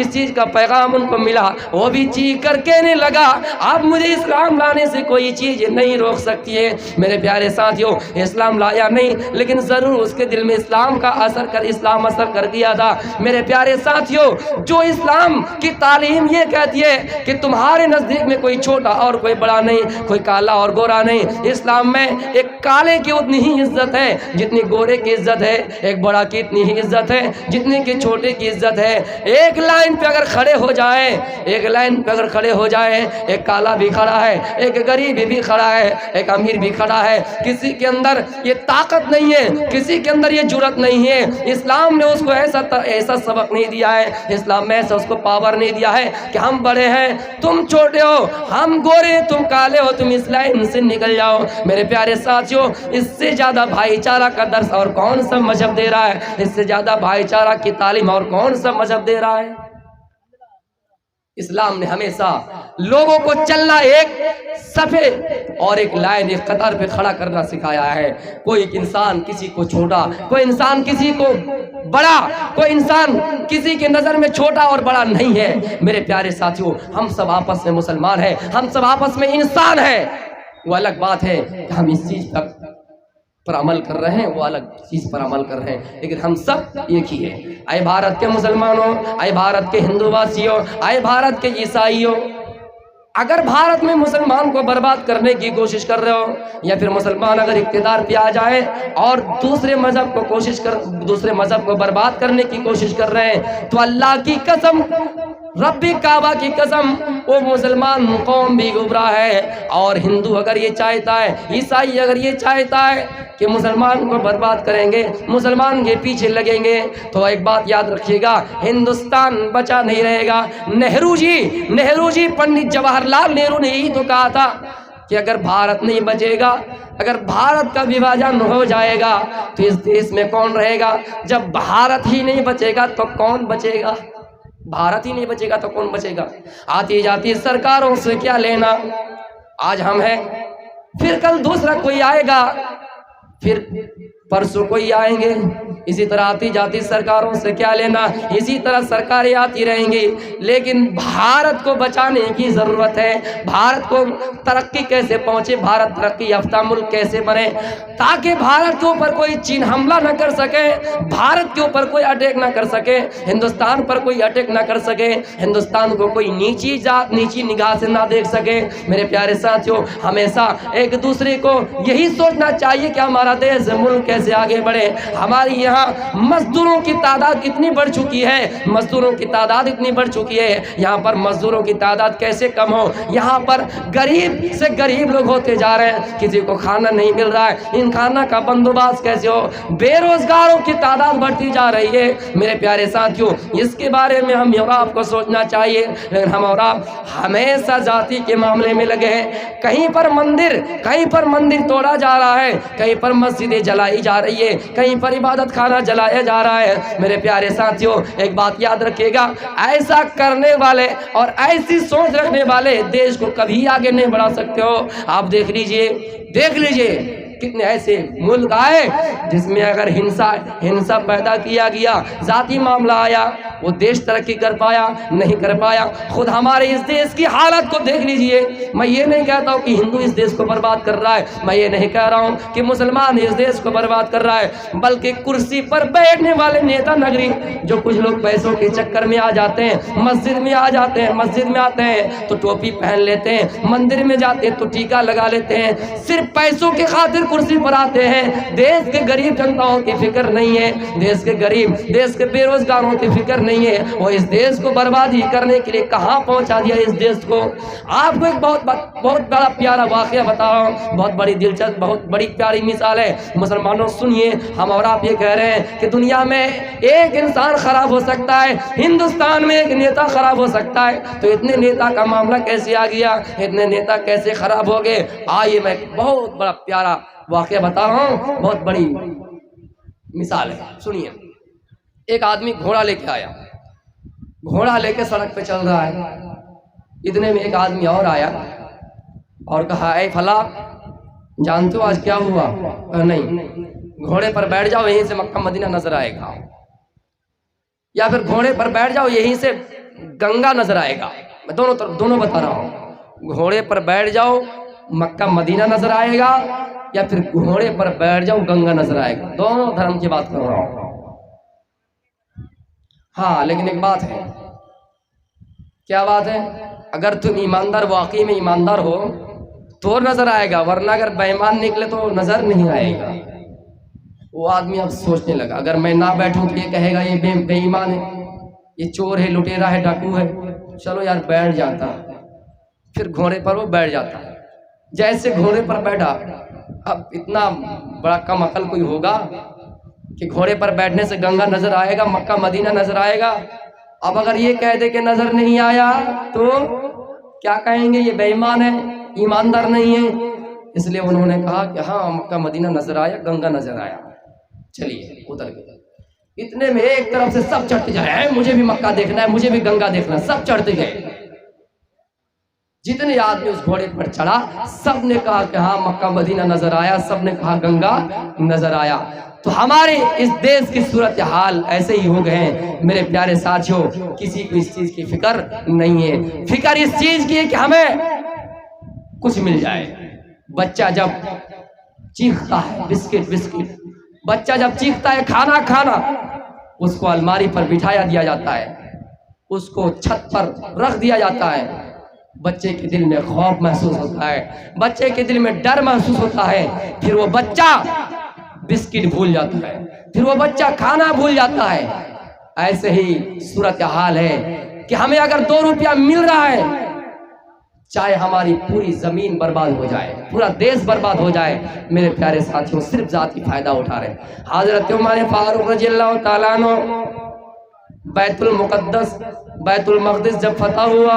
اس چیز کا پیغام ان کو ملا، وہ بھی چیخ کر کہنے لگا اب مجھے اسلام لانے سے کوئی چیز نہیں روک سکتی ہے۔ میرے پیارے ساتھیوں، اسلام لایا نہیں لیکن ضرور اس کے دل میں اسلام اثر کر دیا تھا۔ میرے پیارے ساتھیوں، جو اسلام کی تعلیم یہ کہتی ہے کہ تمہارے نزدیک میں کوئی چھوٹا اور کوئی بڑا نہیں، کوئی کالا اور گورا نہیں، اسلام میں ایک کالے کی اتنی ہی عزت ہے جتنی گورے کی عزت ہے، ایک بڑا کی اتنی ہی عزت ہے جتنی کہ چھوٹے کی عزت ہے۔ ایک لائن پہ اگر کھڑے ہو جائیں، ایک کالا بھی کھڑا ہے، ایک غریب بھی کھڑا ہے، ایک امیر بھی کھڑا ہے، کسی کے اندر یہ طاقت نہیں ہے، کسی کے اندر یہ جرأت نہیں ہے۔ اسلام نے اس کو ایسا سبق نہیں دیا ہے، اسلام میں ایسا اس کو پاور نہیں دیا ہے کہ ہم بڑے ہیں تم چھوٹے ہو، ہم گورے ہیں تم کالے ہو، تم اس لائن سے نکل جاؤ۔ میرے پیارے ساتھیوں، اس سے زیادہ بھائی چارہ کا درس اور کون سا مذہب دے رہا ہے؟ اس سے زیادہ بھائی چارہ کی تعلیم اور کون سا مذہب دے رہا ہے؟ اسلام نے ہمیشہ لوگوں کو چلنا ایک صفے اور ایک لائن، ایک قطار پہ کھڑا کرنا سکھایا ہے۔ کوئی انسان کسی کو چھوٹا، کوئی انسان کسی کو بڑا، کوئی انسان کسی کی نظر میں چھوٹا اور بڑا نہیں ہے۔ میرے پیارے ساتھیوں، ہم سب آپس میں مسلمان ہیں، ہم سب آپس میں انسان ہیں۔ وہ الگ بات ہے کہ ہم اس چیز پر عمل کر رہے ہیں، وہ الگ چیز پر عمل کر رہے ہیں، لیکن ہم سب ایک ہی ہیں۔ اے بھارت کے مسلمانوں، اے بھارت کے ہندو واسیوں، اے بھارت کے عیسائیوں، اگر بھارت میں مسلمان کو برباد کرنے کی کوشش کر رہے ہو، یا پھر مسلمان اگر اقتدار پہ آ جائے اور دوسرے مذہب کو برباد کرنے کی کوشش کر رہے ہیں، تو اللہ کی قسم، رب کعبہ کی قسم، وہ مسلمان قوم بھی گمراہ ہے۔ اور ہندو اگر یہ چاہتا ہے، عیسائی اگر یہ چاہتا ہے کہ مسلمان کو برباد کریں گے، مسلمان کے پیچھے لگیں گے، تو ایک بات یاد رکھیے گا، ہندوستان بچا نہیں رہے گا۔ نہرو جی پنڈت جواہر لال نہرو نے یہی تو کہا تھا کہ اگر بھارت نہیں بچے گا، اگر بھارت کا وبھاجن ہو جائے گا تو اس دیش میں کون رہے گا؟ جب بھارت ہی نہیں بچے گا تو کون بچے گا؟ بھارت ہی نہیں بچے گا تو کون بچے گا؟ آتی جاتی سرکاروں سے کیا لینا؟ آج ہم ہیں، پھر کل دوسرا کوئی آئے گا، پھر پرسوں کوئی آئیں گے، اسی طرح آتی جاتی سرکاروں سے کیا لینا؟ اسی طرح سرکاریں آتی رہیں گی، لیکن بھارت کو بچانے کی ضرورت ہے۔ بھارت کو ترقی کیسے پہنچے، بھارت ترقی یافتہ ملک کیسے بنے، تاکہ بھارت کے اوپر کوئی چین حملہ نہ کر سکے، بھارت کے اوپر کوئی اٹیک نہ کر سکے، ہندوستان پر کوئی اٹیک نہ کر سکے، ہندوستان کو کوئی نیچی نگاہ سے نہ دیکھ سکے۔ میرے پیارے ساتھیوں، ہمیشہ ایک دوسرے کو یہی سوچنا چاہیے کہ ہمارا دیش ملک کیسے آگے بڑھے۔ ہماری یہاں مزدوروں کی تعداد اتنی بڑھ چکی ہے، یہاں پر مزدوروں کی تعداد کیسے کم ہو؟ یہاں پر غریب سے غریب لوگ ہوتے جا رہے ہیں، کسی کو کھانا نہیں مل رہا ہے، ان کھانا کا بندوبست کیسے ہو؟ بے روزگاروں کی تعداد بڑھتی جا رہی ہے۔ میرے پیارے ساتھیوں، اس کے بارے میں ہم اور آپ کو سوچنا چاہیے، لیکن ہم اور آپ ہمیشہ ذاتی کے معاملے میں لگے ہیں۔ کہیں پر مندر توڑا جا رہا ہے، کہیں پر مسجدیں جلائی جا رہی ہے، کہیں پر عبادت خانہ جلایا جا رہا ہے۔ میرے پیارے ساتھیوں، ایک بات یاد رکھیے گا، ایسا کرنے والے اور ایسی سوچ رکھنے والے دیش کو کبھی آگے نہیں بڑھا سکتے ہو۔ آپ دیکھ لیجئے کتنے ایسے ملک آئے جس میں اگر ہنسا پیدا کیا گیا، ذاتی معاملہ آیا، وہ دیش ترقی کر پایا؟ نہیں کر پایا۔ خود ہمارے اس دیش کی حالت کو دیکھ لیجئے۔ میں یہ نہیں کہتا ہوں کہ ہندو اس دیش کو برباد کر رہا ہے، میں یہ نہیں کہہ رہا ہوں کہ مسلمان اس دیش کو برباد کر رہا ہے، بلکہ کرسی پر بیٹھنے والے نیتا نگری، جو کچھ لوگ پیسوں کے چکر میں آ جاتے ہیں، مسجد میں آتے ہیں تو ٹوپی پہن لیتے ہیں، مندر میں جاتے ہیں تو ٹیکا لگا لیتے ہیں، صرف پیسوں کی خاطر کرسی پر آتے ہیں۔ دیش کے غریب جنتاؤں کی فکر نہیں ہے، دیش کے بے روزگاروں کی فکر نہیں ہے۔ وہ اس دیش کو بربادی کرنے کے لیے کہاں پہنچا دیا اس دیش کو۔ آپ کو ایک بہت بڑا پیارا واقعہ بتا رہا ہوں، بہت بڑی دلچسپ، بہت بڑی پیاری مثال ہے۔ مسلمانوں سنیے، ہم اور آپ یہ کہہ رہے ہیں کہ دنیا میں ایک انسان خراب ہو سکتا ہے، ہندوستان میں ایک نیتا خراب ہو سکتا ہے، تو اتنے نیتا کا معاملہ کیسے آ گیا؟ اتنے نیتا کیسے خراب ہو گئے؟ آئیے میں بہت بڑا پیارا واقعہ بتا رہا ہوں، بہت بڑی مثال ہے، سنیے۔ ایک آدمی گھوڑا لے کے آیا، گھوڑا لے کے سڑک پہ چل رہا ہے، اتنے میں ایک آدمی اور آیا اور کہا، اے فلاں، جانتے ہو آج کیا ہوا؟ نہیں۔ گھوڑے پر بیٹھ جاؤ، یہیں سے مکہ مدینہ نظر آئے گا، یا پھر گھوڑے پر بیٹھ جاؤ، یہیں سے گنگا نظر آئے گا. میں دونوں بتا رہا ہوں. گھوڑے پر بیٹھ جاؤ مکہ مدینہ نظر آئے گا، یا پھر گھوڑے پر بیٹھ جاؤ گنگا نظر آئے گا. دونوں دھرم کی بات کر رہا ہوں. ہاں لیکن ایک بات ہے. کیا بات ہے؟ اگر تم ایماندار واقعی میں ایماندار ہو تو نظر آئے گا، ورنہ اگر بے ایمان نکلے تو نظر نہیں آئے گا. وہ آدمی اب سوچنے لگا اگر میں نہ بیٹھوں تو یہ کہے گا یہ بے ایمان ہے، یہ چور ہے، لٹیرا ہے، ڈاکو ہے. چلو یار بیٹھ جاتا. پھر گھوڑے پر وہ بیٹھ جاتا. جیسے گھوڑے پر بیٹھا، اب اتنا بڑا کم عقل کوئی ہوگا کہ گھوڑے پر بیٹھنے سے گنگا نظر آئے گا، مکہ مدینہ نظر آئے گا. اب اگر یہ کہہ دے کہ نظر نہیں آیا تو کیا کہیں گے؟ یہ بے ایمان ہے، ایماندار نہیں ہے. اس لیے انہوں نے کہا کہ ہاں مکہ مدینہ نظر آیا، گنگا نظر آیا، چلیے اتر گئے. اتنے میں ایک طرف سے سب چڑھتے جائے، مجھے بھی مکہ دیکھنا ہے، مجھے بھی گنگا دیکھنا ہے. سب چڑھتے گئے. جتنے آدمی اس گھوڑے پر چڑھا سب نے کہا کہ ہاں مکہ مدینہ نظر آیا، سب نے کہا گنگا نظر آیا. تو ہمارے اس دیش کی صورتحال ایسے ہی ہو گئے ہیں میرے پیارے ساتھیوں. کسی کو اس چیز کی فکر نہیں ہے. فکر اس چیز کی ہے کہ ہمیں کچھ مل جائے. بچہ جب چیختا ہے بسکٹ، بچہ جب چیختا ہے کھانا، اس کو الماری پر بٹھایا دیا جاتا ہے، اس کو چھت پر رکھ دیا جاتا ہے. بچے کے دل میں خوف محسوس ہوتا ہے، بچے کے دل میں ڈر محسوس ہوتا ہے. پھر وہ بچہ بسکٹ بھول جاتا ہے، پھر وہ بچہ کھانا بھول جاتا ہے. ایسے ہی صورتحال ہے کہ ہمیں اگر 2 روپیہ مل رہا ہے، چاہے ہماری پوری زمین برباد ہو جائے، پورا دیش برباد ہو جائے، میرے پیارے ساتھیوں صرف ذاتی فائدہ اٹھا رہے. حضرت عمر فاروق رضی اللہ تعالیٰ عنہ بیت المقدس جب فتح ہوا،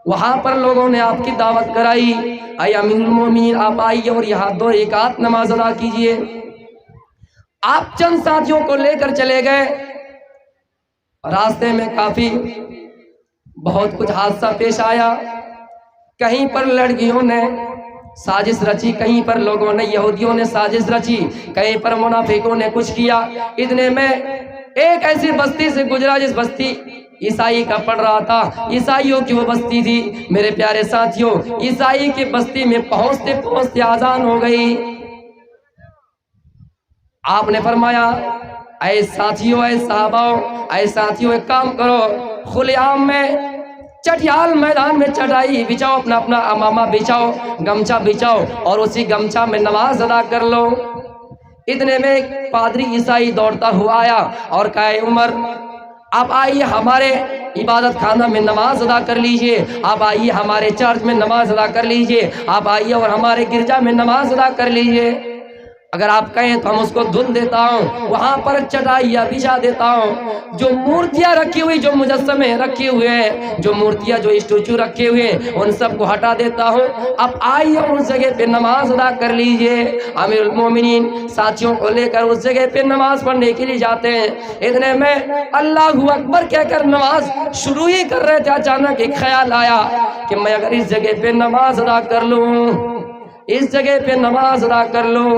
وہاں پر لوگوں نے آپ کی دعوت کرائی، اے امیر المومنین آپ آئیے اور یہاں 2 رکعت نماز ادا کیجئے. آپ چند ساتھیوں کو لے کر چلے گئے. راستے میں کافی بہت کچھ حادثہ پیش آیا. کہیں پر لڑکیوں نے سازش رچی، کہیں پر لوگوں نے یہودیوں نے سازش رچی، کہیں پر منافقوں نے کچھ کیا. اتنے میں ایک ایسی بستی سے گزرا جس بستی عیسائی کا پڑ رہا تھا. عیسائیوں کی وہ بستی تھی. میرے پیارے ساتھیوں عیسائی کی بستی میں پہنچتے اذان ہو گئی. آپ نے فرمایا اے ساتھیوں، اے صحاباؤ، اے ساتھیوں ایک کام کرو، کھلے عام میں چٹیال میدان میں چٹائی بچاؤ، اپنا امامہ بچاؤ، گمچہ بچاؤ اور اسی گمچہ میں نماز ادا کر لو. اتنے میں ایک پادری عیسائی دوڑتا ہوا آیا اور کہا اے عمر آپ آئیے ہمارے عبادت خانہ میں نماز ادا کر لیجئے، آپ آئیے ہمارے چرچ میں نماز ادا کر لیجئے، آپ آئیے اور ہمارے گرجا میں نماز ادا کر لیجئے. اگر آپ کہیں تو ہم اس کو دھن دیتا ہوں، وہاں پر چٹائیاں بچھا دیتا ہوں، جو مورتیاں رکھی ہوئی، جو مجسمے رکھے ہوئے ہیں، جو مورتیاں جو اسٹیچو رکھے ہوئے ہیں، ان سب کو ہٹا دیتا ہوں. اب آئیے اور اس جگہ پہ نماز ادا کر لیجئے. امیر المومنین ساتھیوں کو لے کر اس جگہ پہ نماز پڑھنے کے لیے جاتے ہیں. اتنے میں اللہ اکبر کہہ کر نماز شروع ہی کر رہے تھے، اچانک ایک خیال آیا کہ میں اگر اس جگہ پہ نماز ادا کر لوں، اس جگہ پہ نماز ادا کر لوں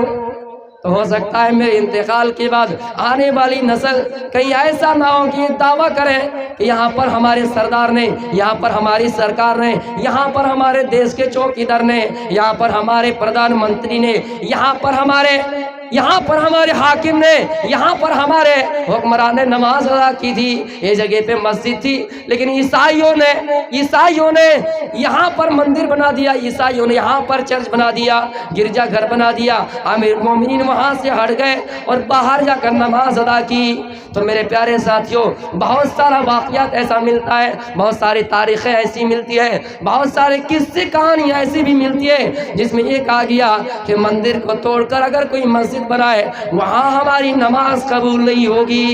تو ہو سکتا ہے میرے انتقال کے بعد آنے والی نسل کہیں ایسا نہ ہو کہ یہ دعویٰ کرے کہ یہاں پر ہمارے سردار نے، یہاں پر ہماری سرکار نے، یہاں پر ہمارے دیش کے چوکیدار نے، یہاں پر ہمارے پردھان منتری نے، یہاں پر ہمارے حاکم نے، یہاں پر ہمارے حکمران نے نماز ادا کی تھی، یہ جگہ پہ مسجد تھی، لیکن عیسائیوں نے یہاں پر مندر بنا دیا، عیسائیوں نے یہاں پر چرچ بنا دیا، گرجا گھر بنا دیا. امیر المومنین وہاں سے ہٹ گئے اور باہر جا کر نماز ادا کی. تو میرے پیارے ساتھیوں بہت سارا واقعات ایسا ملتا ہے، بہت ساری تاریخیں ایسی ملتی ہے، بہت سارے قصے کہانیاں ایسی بھی ملتی ہے جس میں یہ کہا گیا کہ مندر کو توڑ کر اگر کوئی مسجد بنائے وہاں ہماری نماز قبول نہیں ہوگی.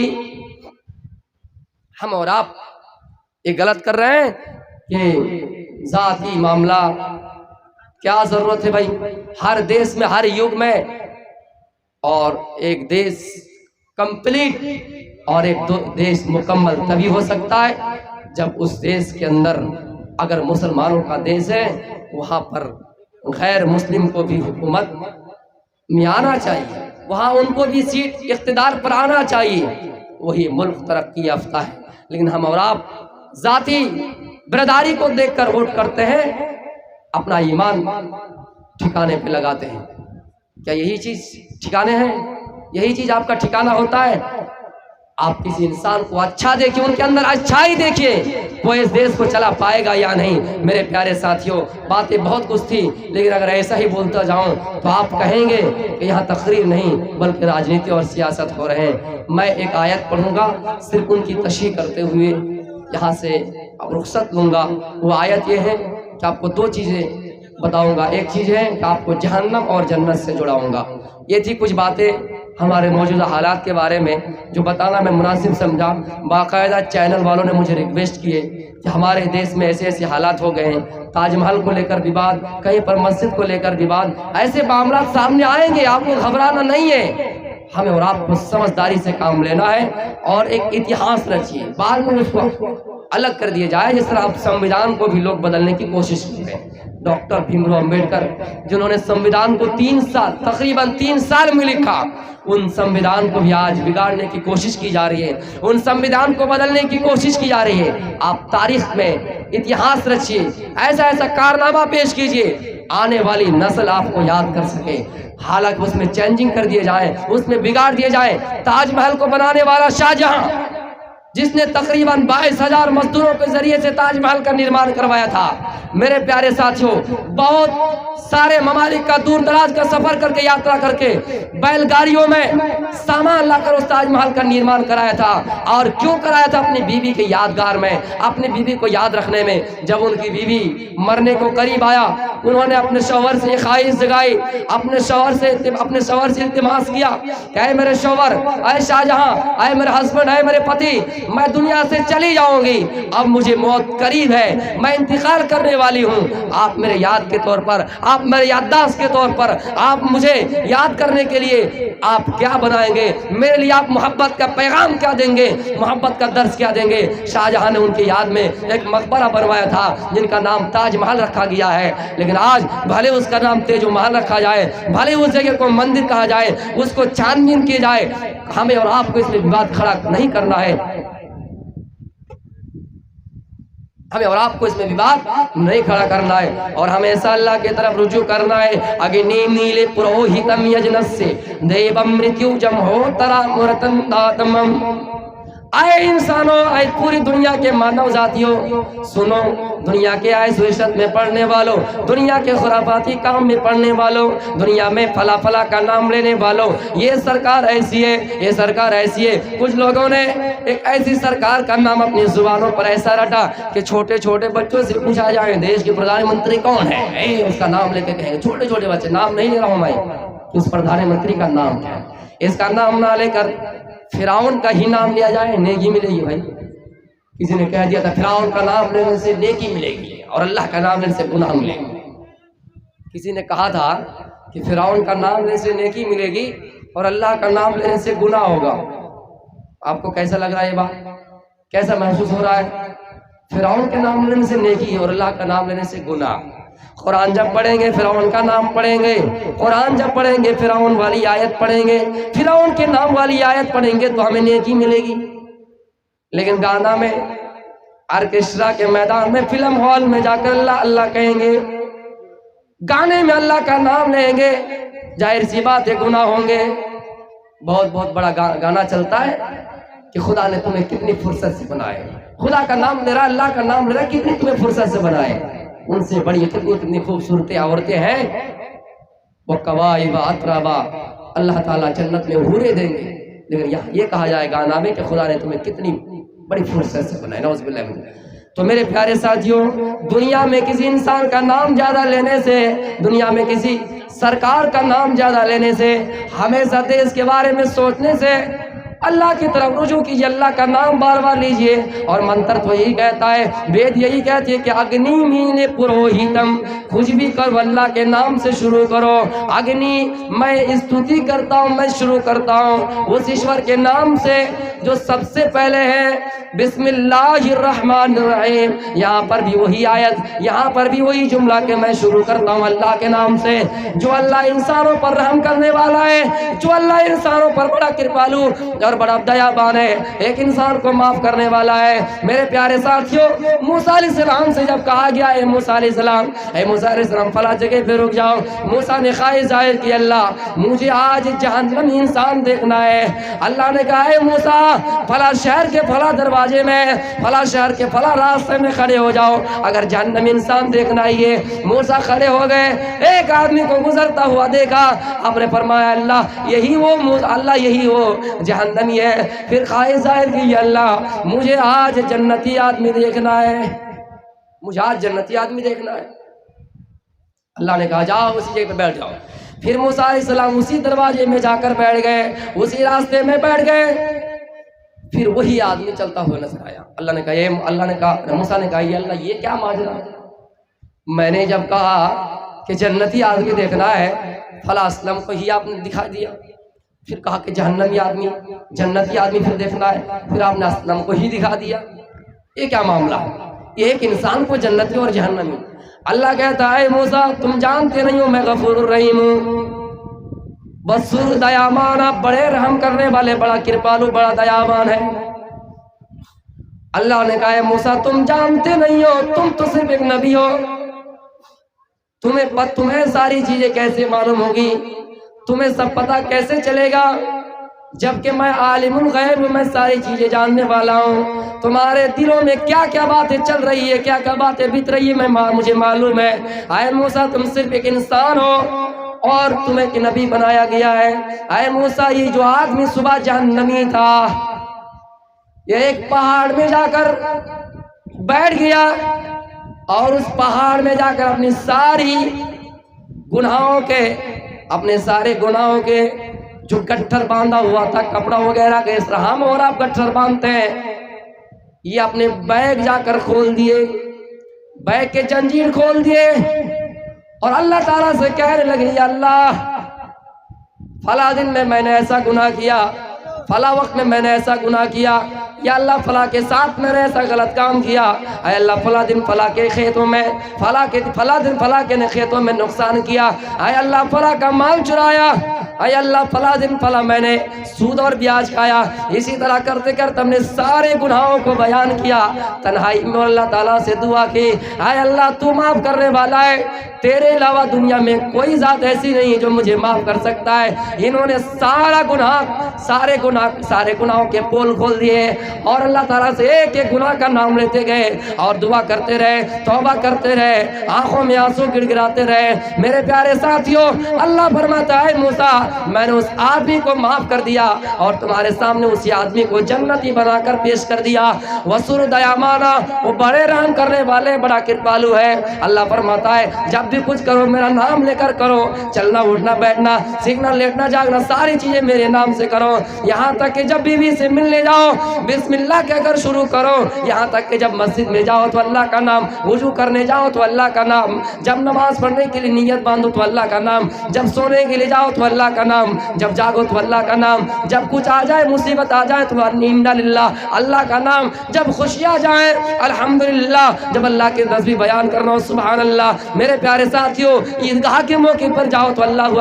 ہم اور آپ یہ غلط کر رہے ہیں کہ ذاتی معاملہ کیا ضرورت ہے بھائی؟ ہر دیش میں، ہر یگ میں، اور ایک دیش کمپلیٹ اور ایک دیش مکمل تبھی ہو سکتا ہے جب اس دیش کے اندر اگر مسلمانوں کا دیش ہے وہاں پر غیر مسلم کو بھی حکومت میں آنا چاہیے، وہاں ان کو بھی سیٹ اقتدار پر آنا چاہیے، وہی ملک ترقی یافتہ ہے. لیکن ہم اور آپ ذاتی برادری کو دیکھ کر ووٹ کرتے ہیں، اپنا ایمان ٹھکانے پہ لگاتے ہیں۔ کیا یہی چیز ٹھکانے ہیں؟ یہی چیز آپ کا ٹھکانہ ہوتا ہے؟ آپ کسی انسان کو اچھا دیکھیں، ان کے اندر اچھائی دیکھیے، وہ اس دیش کو چلا پائے گا یا نہیں۔ میرے پیارے ساتھیوں، باتیں بہت کچھ تھی، لیکن اگر ایسا ہی بولتا جاؤں تو آپ کہیں گے کہ یہاں تقریر نہیں بلکہ راجنیتی اور سیاست ہو رہے ہیں۔ میں ایک آیت پڑھوں گا، صرف ان کی تشریح کرتے ہوئے یہاں سے رخصت لوں گا۔ وہ آیت یہ ہے کہ آپ کو دو چیزیں بتاؤں گا، ایک چیز ہے کہ آپ کو جہنم اور جنت سے جڑاؤں گا۔ یہ تھی کچھ باتیں ہمارے موجودہ حالات کے بارے میں جو بتانا میں مناسب سمجھا۔ باقاعدہ چینل والوں نے مجھے ریکویسٹ کیے کہ ہمارے دیش میں ایسے ایسے حالات ہو گئے ہیں، تاج محل کو لے کر وواد، کہیں پر مسجد کو لے کر وواد، ایسے معاملات سامنے آئیں گے، آپ کو گھبرانا نہیں ہے۔ ہمیں اور آپ کو سمجھداری سے کام لینا ہے اور ایک اتہاس رچیے، بعد میں اس کو الگ کر دیا جائے، جس طرح آپ سمویدھان کو بھی لوگ بدلنے کی کوشش کرتے ہیں۔ ڈاکٹر بھیم راؤ امبیڈکر جنہوں نے سمویدھان کو 3 سال تقریباً 3 سال میں لکھا، ان سمویدھان کو بھی آج بگاڑنے کی کوشش کی جا رہی ہے، ان سمویدھان کو بدلنے کی کوشش کی جا رہی ہے۔ آپ تاریخ میں اتہاس رچیے، ایسا ایسا کارنامہ پیش کیجئے آنے والی نسل آپ کو یاد کر سکے، حالانکہ اس میں چینجنگ کر دیے جائیں، اس میں بگاڑ دیے جائیں۔ تاج محل کو بنانے والا شاہجہاں، جس نے تقریباً 22,000 مزدوروں کے ذریعے سے تاج محل کا نرمان کروایا تھا، میرے پیارے ساتھیوں، بہت سارے ممالک کا دور دراز کا سفر کر کے یاترا کر کے بیل گاڑیوں میں سامان لا کر اس تاج محل کا نرمان کرایا تھا۔ اور کیوں کرایا تھا؟ اپنی بیوی کے یادگار میں، اپنی بیوی کو یاد رکھنے میں۔ جب ان کی بیوی مرنے کو قریب آیا، انہوں نے اپنے شوہر سے یہ خواہش جگائی، اپنے شوہر سے التماس کیا کہ اے میرے شوہر، اے شاہجہاں، اے میرے ہسبینڈ، اے میرے پتی، میں دنیا سے چلی جاؤں گی، اب مجھے موت قریب ہے، میں انتقال کرنے والی ہوں، آپ میرے یاد کے طور پر، آپ میرے یادداشت کے طور پر، آپ مجھے یاد کرنے کے لیے آپ کیا بنائیں گے؟ میرے لیے آپ محبت کا پیغام کیا دیں گے؟ محبت کا درس کیا دیں گے؟ شاہجہاں نے ان کی یاد میں ایک مقبرہ بنوایا تھا جن کا نام تاج محل رکھا گیا ہے، لیکن آج بھلے اس کا نام تیج محل رکھا جائے، بھلے اس جگہ کو مندر کہا جائے، اس کو چھان بین کی جائے، ہمیں اور آپ کو اس میں وواد کھڑا نہیں کرنا ہے، ہمیں اور آپ کو اس میں وواد نہیں کھڑا کرنا ہے، اور ہمیشہ اللہ کی طرف رجوع کرنا ہے۔ اگنی میلے پروہتم یجنسے دیوم مریتیوجم ہو ترا مرتن داتمم۔ اے انسانوں، اے پوری دنیا کے مانو ذاتیوں، سنو، دنیا کے ایس وشت میں پڑھنے والوں، دنیا کے خرافاتی کام میں پڑھنے والوں، دنیا میں فلا فلا کا نام لینے والوں، یہ سرکار ایسی ہے، یہ سرکار ایسی ہے۔ کچھ لوگوں نے ایک ایسی سرکار کا نام اپنی زبانوں پر ایسا رٹا کہ چھوٹے چھوٹے بچوں سے پوچھا جائے دیش کے پردھان منتری کون ہے، اس کا نام لے کے کہیں، چھوٹے چھوٹے بچے، نام نہیں لے رہا ہوں میں، اس پردھان منتری کا نام کیا ہے، اس کا نام نہ لے کر فرعون کا ہی نام لیا جائے، نیکی ملے گی بھائی۔ کسی نے کہہ دیا تھا فرعون کا نام لینے سے نیکی ملے گی اور اللہ کا نام لینے سے گناہ ملے گی۔ کسی نے کہا تھا کہ فرعون کا نام لینے سے نیکی ملے گی اور اللہ کا نام لینے سے گناہ ہوگا۔ آپ کو کیسا لگ رہا ہے یہ بات؟ کیسا محسوس ہو رہا ہے؟ فرعون کے نام لینے سے نیکی اور اللہ کا نام لینے سے گناہ۔ قرآن جب پڑھیں گے فرعون کا نام پڑھیں گے، قرآن جب پڑھیں گے فرعون والی آیت پڑھیں گے، فرعون کے نام والی آیت پڑھیں گے تو ہمیں نیکی ملے گی۔ لیکن گانا میں، آرکیسٹرا کے میدان میں، فلم ہال میں جا کر اللہ اللہ کہیں گے، گانے میں اللہ کا نام لیں گے، ظاہر سی بات ہے گناہ ہوں گے۔ بہت بہت بڑا گانا چلتا ہے کہ خدا نے تمہیں کتنی فرصت سے بنائے، خدا کا نام لے رہا، اللہ کا نام لے رہا، کتنی تمہیں فرصت سے بنائے، ان سے بڑی کتنی خوبصورت عورتیں ہیں، وہ قواعب اترابا، اللہ تعالیٰ جنت میں حوریں دیں گے۔ لیکن یہ کہا جائے گانا میں کہ خدا نے تمہیں کتنی بڑی فرصت سے بنائے، نعوذ باللہ من۔ تو میرے پیارے ساتھیوں، دنیا میں کسی انسان کا نام زیادہ لینے سے، دنیا میں کسی سرکار کا نام زیادہ لینے سے، ہمیشہ دیش کے بارے میں سوچنے سے اللہ کی طرف رجوع کیجیے، اللہ کا نام بار بار لیجئے۔ اور منتر تو یہی کہتا ہے، وید یہی کہتی ہے کہ اگنی مین پروہتم، کچھ بھی کرو اللہ کے نام سے شروع کرو۔ اگنی، میں استوتی کرتا ہوں، میں شروع کرتا ہوں اس ایشور کے نام سے جو سب سے پہلے ہے، بسم اللہ الرحمن الرحیم۔ یہاں پر بھی وہی آیت، یہاں پر بھی وہی جملہ کہ میں شروع کرتا ہوں اللہ کے نام سے، جو اللہ انسانوں پر رحم کرنے والا ہے، جو اللہ انسانوں پر بڑا کرپالو اور بڑا دیابان ہے، ایک انسان کو معاف کرنے والا ہے۔ میرے پیارے ساتھیوں، موسیٰ علیہ السلام سے جب کہا گیا اے موسیٰ علیہ السلام، اے موسیٰ علیہ السلام فلاں جگہ پہ رک جاؤ، موسیٰ نے خواہش ظاہر کی اللہ مجھے آج جہنمی انسان دیکھنا ہے۔ اللہ نے کہا اے موسیٰ فلاں شہر کے فلاں دروازے میں، فلاں شہر کے فلاں راستے میں کھڑے ہو جاؤ، اگر جہنمی انسان دیکھنا ہی ہے۔ موسیٰ کھڑے ہو گئے، ایک آدمی کو گزرتا ہوا دیکھا، آپ نے فرمایا اللہ یہی وہ جہنمی ہے۔ پھر خواہش ظاہر کی اللہ مجھے آج جنتی آدمی دیکھنا ہے، مجھے آج جنتی آدمی دیکھنا ہے۔ اللہ نے کہا جاؤ اسی جگہ پہ بیٹھ جاؤ۔ پھر موسیٰ علیہ السلام اسی دروازے میں جا کر بیٹھ گئے، اسی راستے میں بیٹھ گئے۔ پھر وہی آدمی چلتا ہوا نظر آیا۔ موسیٰ نے کہا یہ اللہ یہ کیا ماجرا ہے؟ میں نے جب کہا کہ جنتی آدمی دیکھنا ہے فلاں اسلم کو ہی آپ نے دکھا دیا، پھر کہا کہ جنتی آدمی پھر دیکھنا ہے، پھر آپ نے اسلم کو ہی دکھا دیا، یہ کیا معاملہ ہے؟ یہ ایک انسان کو جنتی اور جہنمی۔ اللہ کہتا ہے موسیٰ تم جانتے نہیں ہو میں غفور الرحیم ہوں، بصور دیامان، بڑے رحم کرنے والے، بڑا کرپالو، بڑا دیامان ہے۔ اللہ نے کہا ہے موسیٰ تم جانتے نہیں ہو، تم تو صرف ایک نبی ہو، تمہیں ساری چیزیں کیسے معلوم ہوگی، تمہیں سب پتہ کیسے چلے گا، جبکہ میں عالم الغیب ہوں، میں ساری چیزیں جاننے والا ہوں۔ تمہارے دلوں میں کیا کیا باتیں چل رہی ہے، کیا کیا باتیں بیت رہی ہے مجھے معلوم ہے۔ اے موسیٰ تم صرف ایک انسان ہو اور تمہیں ایک نبی بنایا گیا ہے۔ اے موسیٰ یہ جو آدمی صبح جہنمی تھا یہ ایک پہاڑ میں جا کر بیٹھ گیا اور اس پہاڑ میں جا کر اپنے سارے گناہوں کے جو گٹھر باندھا ہوا تھا کپڑا وغیرہ کے، اس طرح ہم اور آپ گٹھر باندھتے ہیں، یہ اپنے بیگ جا کر کھول دیے، بیگ کے جنجیر کھول دیے اور اللہ تعالیٰ سے کہنے لگے یا اللہ فلاں دن میں نے ایسا گناہ کیا، فلاں وقت میں نے ایسا گناہ کیا، یا اللہ فلاں کے ساتھ میں نے ایسا غلط کام کیا، اے اللہ فلاں دن فلاں کے کھیتوں میں فلاں دن فلاں کے کھیتوں میں نقصان کیا، اے اللہ فلاں کا مال چرایا، اے اللہ فلاں دن فلاں میں نے سود اور بیاج کھایا۔ اسی طرح کرتے کرتے ہم نے سارے گناہوں کو بیان کیا، تنہائی میں اللہ تعالیٰ سے دعا کی اے اللہ تو معاف کرنے والا ہے، تیرے علاوہ دنیا میں کوئی ذات ایسی نہیں ہے جو مجھے معاف کر سکتا ہے۔ انہوں نے سارے گناہوں کے پول کھول دیے اور اللہ تعالیٰ سے ایک ایک گناہ کا نام لیتے گئے اور دعا کرتے رہے، توبہ کرتے رہے، آنکھوں میں آنسو گڑ گڑاتے رہے۔ میرے پیارے ساتھیوں اللہ فرماتا ہے موسیٰ میں نے اس آدمی کو معاف کر دیا اور تمہارے سامنے اسی آدمی کو جنتی بنا کر پیش کر دیا۔ وسور دیامانا وہ بڑے رحم کرنے والے، بڑا کرپالو ہے۔ اللہ فرماتا ہے جب بھی کچھ کرو میرا نام لے کر کرو، چلنا اٹھنا بیٹھنا سیکھنا لیٹنا جاگنا ساری چیزیں میرے نام سے کرو، یہاں تک کہ جب بیوی سے ملنے جاؤ بسم اللہ کہہ کر شروع کرو، یہاں تک کہ جب مسجد میں جاؤ تو اللہ کا نام، وضو کرنے جاؤ تو اللہ کا نام، جب نماز پڑھنے کے لیے نیت باندھو تو اللہ کا نام، جب سونے کے لیے جاؤ تو اللہ کا نام، جب جاگو تو اللہ کا نام، جب کچھ آ جائے مصیبت آ جائے تو انا للہ اللہ کا نام، جب خوشیاں جائیں الحمدللہ، جب اللہ کے تسبیح بیان کرنا ہو سبحان اللہ۔ میرے پیارے ساتھیوں عیدگاہ کے موقع پر جاؤ تو اللہ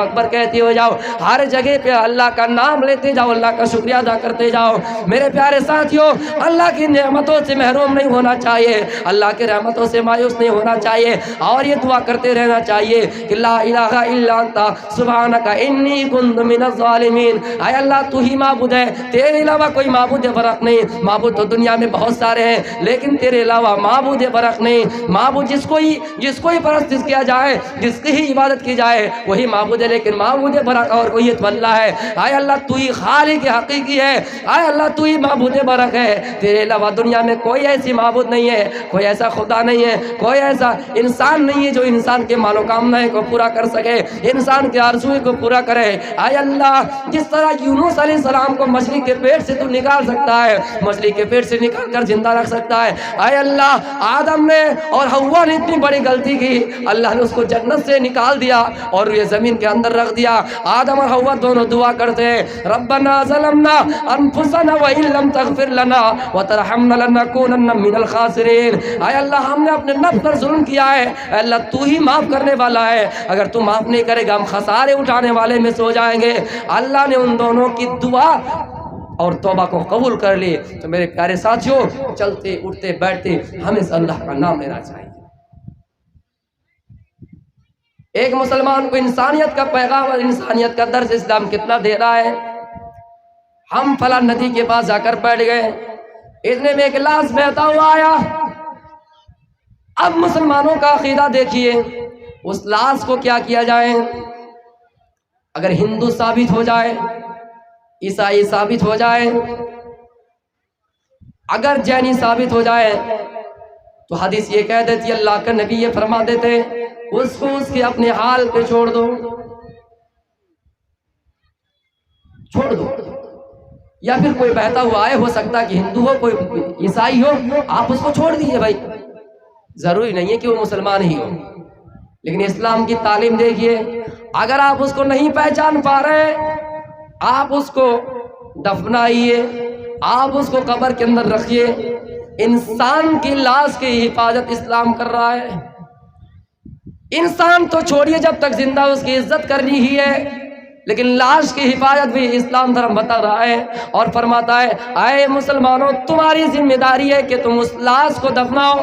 اکبر کہتے ہو جاؤ، ہر جگہ پہ اللہ کا نام لیتے جاؤ، اللہ کا شکریہ ادا کرتے جاؤ۔ میرے پیارے ساتھیوں اللہ کی نعمتوں سے محروم نہیں ہونا چاہیے، اللہ کی رحمتوں سے مایوس نہیں ہونا چاہیے اور یہ دعا کرتے رہنا چاہیے کہ لا الہ الا انت سبحانک انی کنت من الظالمین۔ اے اللہ تو ہی معبود ہے، تیرے علاوہ کوئی معبود برحق نہیں، معبود تو دنیا میں بہت سارے ہیں لیکن تیرے علاوہ معبود برحق نہیں، معبود جس کو ہی پرستش کیا جائے، جس کی ہی عبادت کی جائے وہی معبود ہے، لیکن معبود برحق اور کوئی تو اللہ ہے۔ اے اللہ تو ہی خالق حقیقی ہے، اے اللہ تو ہی معبود برحق ہے، تیرے علاوہ دنیا میں کوئی ایسی معبود نہیں ہے، کوئی ایسا خدا نہیں ہے، کوئی ایسا انسان نہیں ہے جو انسان کے مال و کامنائے کو پورا کر سکے، انسان کے آرزوئے کو پورا کرے۔ اے اللہ جس طرح یونس علیہ السلام کو مچھلی کے پیٹ سے تو نکال سکتا ہے، مچھلی کے پیٹ سے نکال کر زندہ رکھ سکتا ہے، اے اللہ آدم نے اور حوا نے اتنی بڑی غلطی کی، اللہ نے اس کو جنت سے نکال دیا اور یہ زمین کے اندر رکھ دیا۔ آدم اور حوا دونوں دعا کرتے ہیں ربنا ظلمنا انفسنا وان لم تغفر لنا وترحمنا لنكونن من الخاسرین۔ اے اللہ ہم نے اپنے نفس پر ظلم کیا ہے، اے اللہ تو ہی معاف کرنے والا ہے، اگر تو معاف نہیں کرے گا ہم خسارے اٹھانے والے میں سے ہو جائیں گے۔ اللہ نے ان دونوں کی دعا اور توبہ کو قبول کر لے تو میرے پیارے ساتھیوں چلتے اٹھتے بیٹھتے ہمیں سے اللہ کا نام لینا چاہیے۔ ایک مسلمان کو انسانیت کا پیغام اور انسانیت کا درس اسلام کتنا دے رہا ہے۔ ہم فلاں ندی کے پاس جا کر بیٹھ گئے، اتنے میں ایک لاش بہتا ہوا آیا۔ اب مسلمانوں کا عقیدہ دیکھیے، اس لاش کو کیا کیا جائے؟ اگر ہندو ثابت ہو جائے، عیسائی ثابت ہو جائے، اگر جینی ثابت ہو جائے تو حدیث یہ کہہ دیتی ہے، اللہ کا نبی یہ فرما دیتے اس کو اس کے اپنے حال پہ چھوڑ دو، چھوڑ دو۔ یا پھر کوئی بہتا ہوا آئے، ہو سکتا ہے کہ ہندو ہو، کوئی عیسائی ہو، آپ اس کو چھوڑ دیجئے بھائی، ضروری نہیں ہے کہ وہ مسلمان ہی ہو۔ لیکن اسلام کی تعلیم دیکھیے، اگر آپ اس کو نہیں پہچان پا رہے، آپ اس کو دفنائیے، آپ اس کو قبر کے اندر رکھیے۔ انسان کی لاش کی حفاظت اسلام کر رہا ہے۔ انسان تو چھوڑیے، جب تک زندہ اس کی عزت کرنی ہی ہے، لیکن لاش کی حفاظت بھی اسلام دھرم بتا رہا ہے اور فرماتا ہے، اے مسلمانوں تمہاری ذمہ داری ہے کہ تم اس لاش کو دفناؤ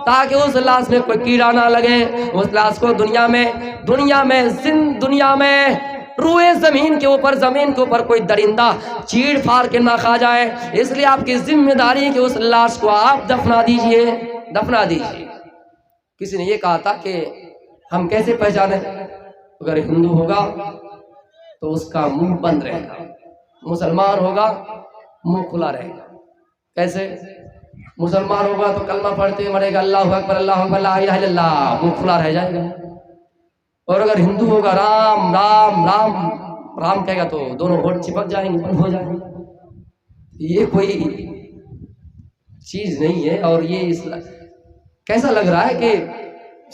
تاکہ اس لاش میں کوئی کیڑا نہ لگے، اس لاش کو دنیا میں روئے زمین کے اوپر کوئی درندہ چیڑ پھاڑ کے نہ کھا جائے۔ اس لیے آپ کی ذمہ داری ہے کہ اس لاش کو آپ دفنا دیجئے۔ کسی نے یہ کہا تھا کہ ہم کیسے پہچانیں؟ اگر ہندو ہوگا تو اس کا منہ بند رہے گا، مسلمان ہوگا منہ کھلا رہے گا۔ کیسے؟ مسلمان ہوگا تو کلمہ پڑھتے مرے گا، اللہ اکبر لا الہ الا اللہ، منہ کھلا رہ جائے گا۔ اور اگر ہندو ہوگا رام رام رام رام کہے گا تو دونوں ہونٹ چپک جائیں گے، بند ہو جائیں گے۔ یہ کوئی چیز نہیں ہے۔ اور یہ کیسا لگ رہا ہے کہ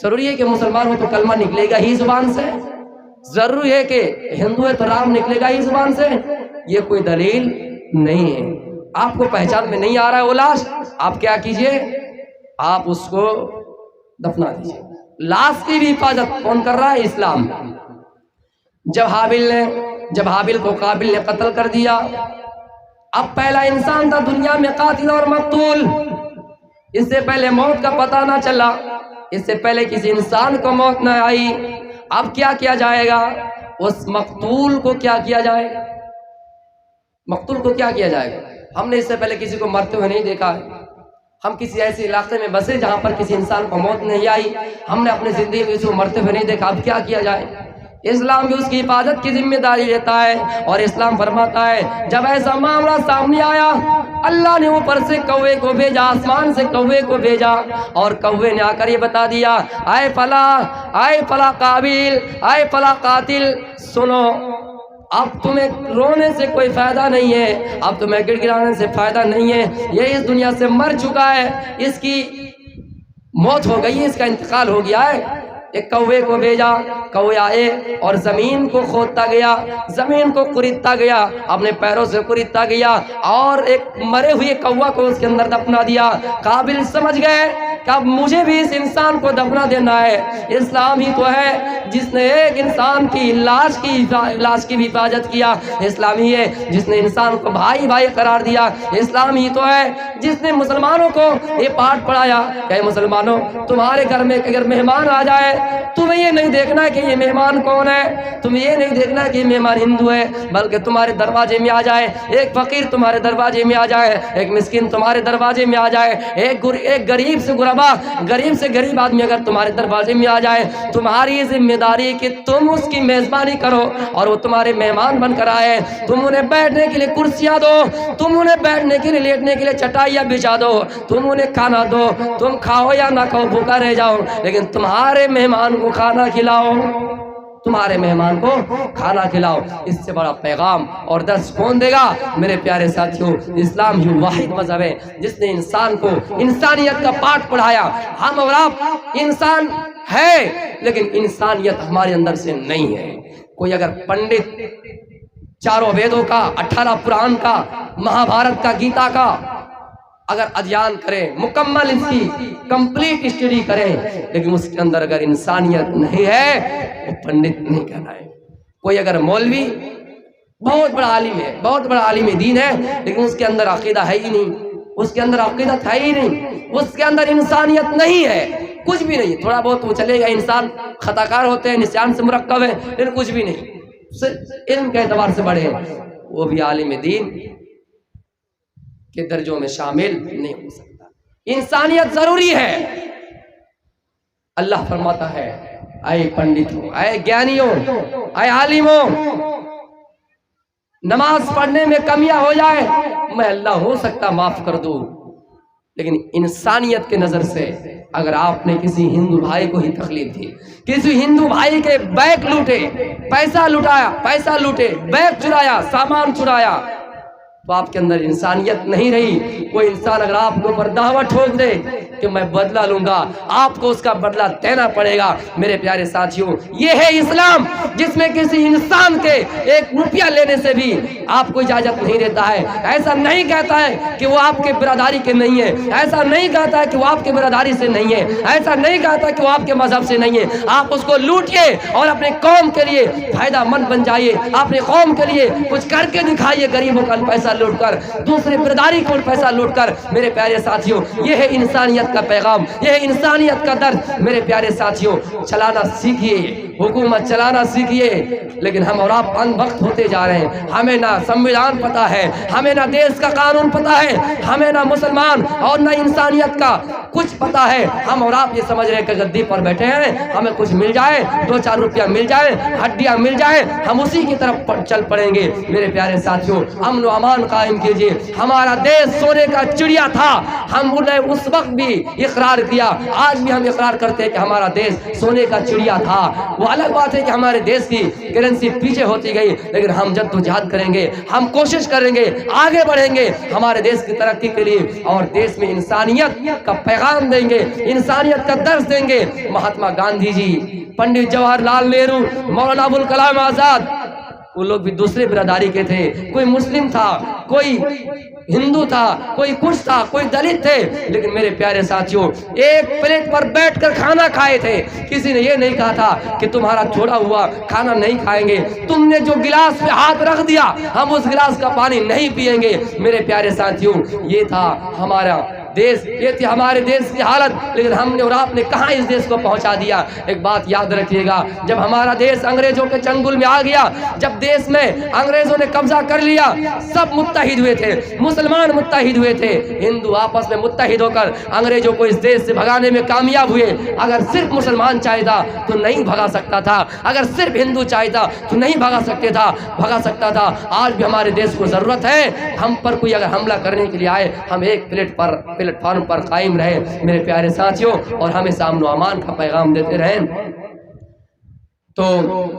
ضروری ہے کہ مسلمان ہو تو کلمہ نکلے گا ہی زبان سے، ضروری ہے کہ ہندو ہے تو رام نکلے گا ہی زبان سے، یہ کوئی دلیل نہیں ہے۔ آپ کو پہچان میں نہیں آ رہا ہے وہ لاش، آپ کیا کیجئے؟ آپ اس کو دفنا دیجئے۔ لاش کی بھی حفاظت کون کر رہا ہے؟ اسلام۔ جب حابیل کو قابل نے قتل کر دیا، اب پہلا انسان تھا دنیا میں قاتل اور مقتول، اس سے پہلے موت کا پتہ نہ چلا، اس سے پہلے کسی انسان کو موت نہ آئی۔ اب کیا کیا جائے گا؟ اس مقتول کو کیا کیا جائے گا؟ مقتول کو کیا کیا جائے گا؟ ہم نے اس سے پہلے کسی کو مرتے ہوئے نہیں دیکھا ہے۔ ہم کسی ایسے علاقے میں بسے جہاں پر کسی انسان کو موت نہیں آئی، ہم نے اپنے زندگی میں کسی کو مرتے ہوئے نہیں دیکھا، اب کیا کیا جائے؟ اسلام بھی اس کی حفاظت کی ذمہ داری لیتا ہے، اور اسلام فرماتا ہے جب ایسا معاملہ سامنے آیا، اللہ نے اوپر سے کوے کو بھیجا، آسمان سے کوے کو بھیجا، اور کوے نے آ کر یہ بتا دیا، اے فلاں قابیل، اے فلاں قاتل، سنو، اب تمہیں رونے سے کوئی فائدہ نہیں ہے، اب تمہیں گڑ گڑانے سے فائدہ نہیں ہے، یہ اس دنیا سے مر چکا ہے، اس کی موت ہو گئی ہے، اس کا انتقال ہو گیا ہے۔ ایک کوے کو بھیجا، کوے آئے اور زمین کو کھودتا گیا، زمین کو کریدتا گیا، اپنے پیروں سے کریدتا گیا، اور ایک مرے ہوئے کوا کو اس کے اندر دفنا دیا۔ قابل سمجھ گئے کہ اب مجھے بھی اس انسان کو دفنا دینا ہے۔ اسلام ہی تو ہے جس نے ایک انسان کی لاش کی بھی حفاظت کیا، اسلام ہی ہے جس نے انسان کو بھائی بھائی قرار دیا، اسلام ہی تو ہے جس نے مسلمانوں کو یہ پاٹ پڑھایا کہ مسلمانوں تمہارے گھر میں اگر مہمان آ جائے، تمہیں یہ نہیں دیکھنا کہ یہ مہمان کون ہے، تمہیں یہ نہیں دیکھنا کہ یہ مہمان ہندو ہے، بلکہ تمہارے دروازے میں آ جائے ایک فقیر، تمہارے دروازے میں آ جائے ایک مسکین، تمہارے دروازے میں آ جائے ایک غریب سے غربا، غریب سے غریب آدمی اگر تمہارے دروازے میں آ جائے، تمہاری ذمہ داری کہ تم اس کی میزبانی کرو اور وہ تمہارے مہمان بن کر آئے، تم انہیں بیٹھنے کے لیے کرسیاں دو، تم انہیں بیٹھنے کے لیے لیٹنے کے لیے چٹائیاں بچھا دو، تم انہیں کھانا دو، تم کھاؤ یا نہ کھاؤ بھوکا رہ جاؤ، لیکن تمہارے مہمان کو کھانا کھلاؤ، تمہارے مہمان کو کھانا کھلاؤ۔ اس سے بڑا پیغام اور درس کون دے گا؟ میرے پیارے ساتھیوں، اسلام ہی واحد مذہب ہے جس نے انسان کو انسانیت کا پاٹ پڑھایا۔ ہم اور آپ انسان ہے، لیکن انسانیت ہمارے اندر سے نہیں ہے۔ کوئی اگر پنڈت چاروں ویدوں کا، 18 پران کا، مہا بھارت کا، گیتا کا اگر ادھیان کرے، مکمل اس کی کمپلیٹ اسٹڈی کرے، لیکن اس کے اندر اگر انسانیت نہیں ہے، وہ پنڈت نہیں کہلائے۔ کوئی اگر مولوی بہت بڑا عالم ہے، بہت بڑا عالم دین ہے، لیکن اس کے اندر عقیدہ ہے ہی نہیں، اس کے اندر عقیدت ہے ہی نہیں، اس کے اندر انسانیت نہیں ہے، کچھ بھی نہیں۔ تھوڑا بہت وہ چلے گا، انسان خطا کار ہوتے ہیں، نسیان سے مرکب ہے، لیکن کچھ بھی نہیں، علم کے اعتبار سے بڑے ہیں، وہ بھی عالم دین کے درجوں میں شامل نہیں ہو سکتا۔ انسانیت ضروری ہے۔ اللہ فرماتا ہے اے پنڈتوں، اے گیانیوں، اے عالموں، نماز پڑھنے میں کمیاں ہو جائے میں اللہ ہو سکتا معاف کر دوں، لیکن انسانیت کے نظر سے اگر آپ نے کسی ہندو بھائی کو ہی تکلیف دی، کسی ہندو بھائی کے بیگ لوٹے، پیسہ لوٹے، بیگ چرایا، سامان چرایا، تو آپ کے اندر انسانیت نہیں رہی۔ کوئی انسان اگر آپ کے اوپر دعویٰ ٹھوک دے کہ میں بدلہ لوں گا، آپ کو اس کا بدلہ دینا پڑے گا۔ میرے پیارے ساتھیوں، یہ ہے اسلام، جس میں کسی انسان کے 1 روپیہ لینے سے بھی آپ کو اجازت نہیں دیتا ہے۔ ایسا نہیں کہتا ہے کہ وہ آپ کے برادری کے نہیں ہے، ایسا نہیں کہتا ہے کہ وہ آپ کے برادری سے نہیں ہے، ایسا نہیں کہتا کہ وہ آپ کے مذہب سے نہیں ہے۔ آپ اس کو لوٹیے اور اپنے قوم کے لیے فائدہ مند بن جائیے، اپنے قوم کے لیے کچھ کر کے دکھائیے، غریبوں کا پیسہ لوٹ کر، دوسرے برادری کو پیسہ لوٹ کر۔ میرے پیارے ساتھیوں، یہ ہے انسانیت کا پیغام، یہ ہے انسانیت کا درد۔ میرے پیارے ساتھیوں، چلانا سیکھیے، حکومت چلانا سیکھیے، لیکن ہم اور آپ ان وقت ہوتے جا رہے ہیں۔ ہمیں نہ سنویدھان پتا ہے، ہمیں نہ دیش کا قانون پتا ہے، ہمیں نہ مسلمان اور نہ انسانیت کا کچھ پتا ہے۔ ہم اور آپ یہ سمجھ رہے ہیں کہ گدی پر بیٹھے ہیں، ہمیں کچھ مل جائے، 2-4 روپیہ مل جائے، ہڈیاں مل جائے، ہم اسی کی طرف چل پڑیں گے۔ میرے پیارے ساتھیوں، امن و امان قائم کیجئے۔ ہمارا دیش سونے کا چڑیا تھا، ہم نے اس وقت بھی اقرار کیا، آج بھی ہم اقرار کرتے ہیں کہ ہمارا دیش سونے کا چڑیا تھا۔ وہ الگ بات ہے کہ ہمارے دیش کی کرنسی پیچھے ہوتی گئی، لیکن ہم جدوجہد کریں گے، ہم کوشش کریں گے، آگے بڑھیں گے ہمارے دیش کی ترقی کے لیے، اور دیش میں انسانیت کا پیغام دیں گے، انسانیت کا درس دیں گے۔ مہاتما گاندھی جی، پنڈت جواہر لال نہرو، مولانا ابوالکلام آزاد، وہ لوگ بھی دوسرے برادری کے تھے، کوئی مسلم تھا، کوئی ہندو تھا، کوئی کچھ تھا، کوئی دلت تھے، لیکن میرے پیارے ساتھیوں، ایک پلیٹ پر بیٹھ کر کھانا کھائے تھے۔ کسی نے یہ نہیں کہا تھا کہ تمہارا چھوڑا ہوا کھانا نہیں کھائیں گے، تم نے جو گلاس پہ ہاتھ رکھ دیا ہم اس گلاس کا پانی نہیں پیئیں گے۔ میرے پیارے ساتھیوں، یہ تھا ہمارا دیش، یہ تھی ہمارے دیش کی حالت، لیکن ہم نے اور آپ نے کہاں اس دیش کو پہنچا دیا۔ ایک بات یاد رکھیے گا، جب ہمارا دیش انگریزوں کے چنگل میں آ گیا، جب دیش میں انگریزوں نے قبضہ کر لیا، سب متحد ہوئے تھے، مسلمان متحد ہوئے تھے، ہندو آپس میں متحد ہو کر انگریزوں کو اس دیش سے بھگانے میں کامیاب ہوئے۔ اگر صرف مسلمان چاہتا تو نہیں بھگا سکتا تھا، اگر صرف ہندو چاہتا تو نہیں بھگا سکتا تھا۔ آج بھی ہمارے دیش کو ضرورت ہے، ہم پر کوئی اگر حملہ کرنے کے لیے آئے، ہم ایک پلیٹ فارم پر قائم رہے میرے پیارے ساتھیوں، اور ہمیں امن و امان کا پیغام دیتے رہیں۔ تو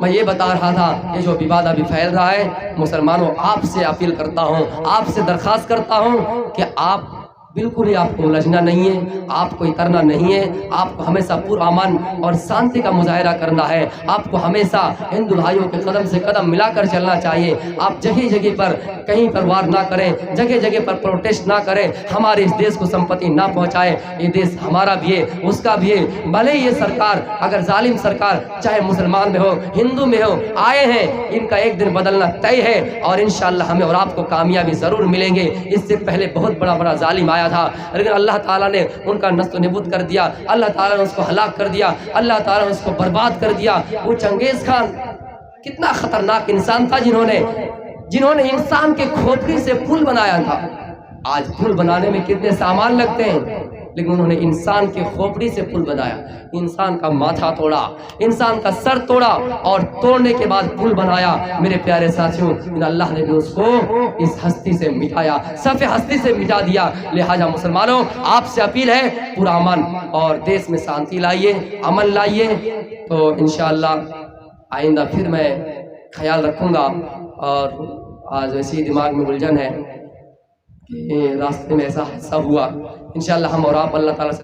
میں یہ بتا رہا تھا، یہ جو وواد ابھی پھیل رہا ہے، مسلمانوں آپ سے اپیل کرتا ہوں، آپ سے درخواست کرتا ہوں کہ آپ بالکل ہی آپ کو الجھنا نہیں ہے، آپ کو اترنا نہیں ہے، آپ کو ہمیشہ پرامن اور شانتی کا مظاہرہ کرنا ہے، آپ کو ہمیشہ ہندو بھائیوں کے قدم سے قدم ملا کر چلنا چاہیے۔ آپ جگہ جگہ پر کہیں پر وار نہ کریں، جگہ جگہ پر پروٹیسٹ نہ کریں، ہمارے اس دیش کو سمپتی نہ پہنچائیں۔ یہ دیش ہمارا بھی ہے، اس کا بھی ہے، بھلے یہ سرکار اگر ظالم سرکار چاہے مسلمان میں ہو ہندو میں ہو آئے ہیں، ان کا ایک دن بدلنا طے ہے، اور انشاءاللہ ہمیں اور آپ کو کامیابی ضرور ملیں گے۔ اس سے پہلے بہت بڑا ظالم آیا تھا، لیکن اللہ تعالیٰ نے ان کا نست و نبود کر دیا، اللہ تعالیٰ نے اس کو ہلاک کر دیا، اللہ تعالیٰ نے اس کو برباد کر دیا۔ وہ چنگیز خان کتنا خطرناک انسان تھا، جنہوں نے انسان کے کھوپڑی سے پل بنایا تھا۔ آج پل بنانے میں کتنے سامان لگتے ہیں، لیکن انہوں نے انسان کے کھوپڑی سے پل بنایا، انسان کا ماتھا توڑا، انسان کا سر توڑا، اور توڑنے کے بعد پل بنایا۔ میرے پیارے ساتھیوں، اللہ نے بھی اس کو اس ہستی سے مٹایا، صفِ ہستی سے مٹا دیا۔ لہٰذا مسلمانوں، آپ سے اپیل ہے، پورا امن اور دیش میں شانتی لائیے، امن لائیے، تو انشاءاللہ آئندہ پھر میں خیال رکھوں گا۔ اور آج ویسی دماغ میں الجھن ہے کہ راستے میں ایسا حادثہ ہوا، انشاءاللہ ہم اور آپ اللہ تعالیٰ سے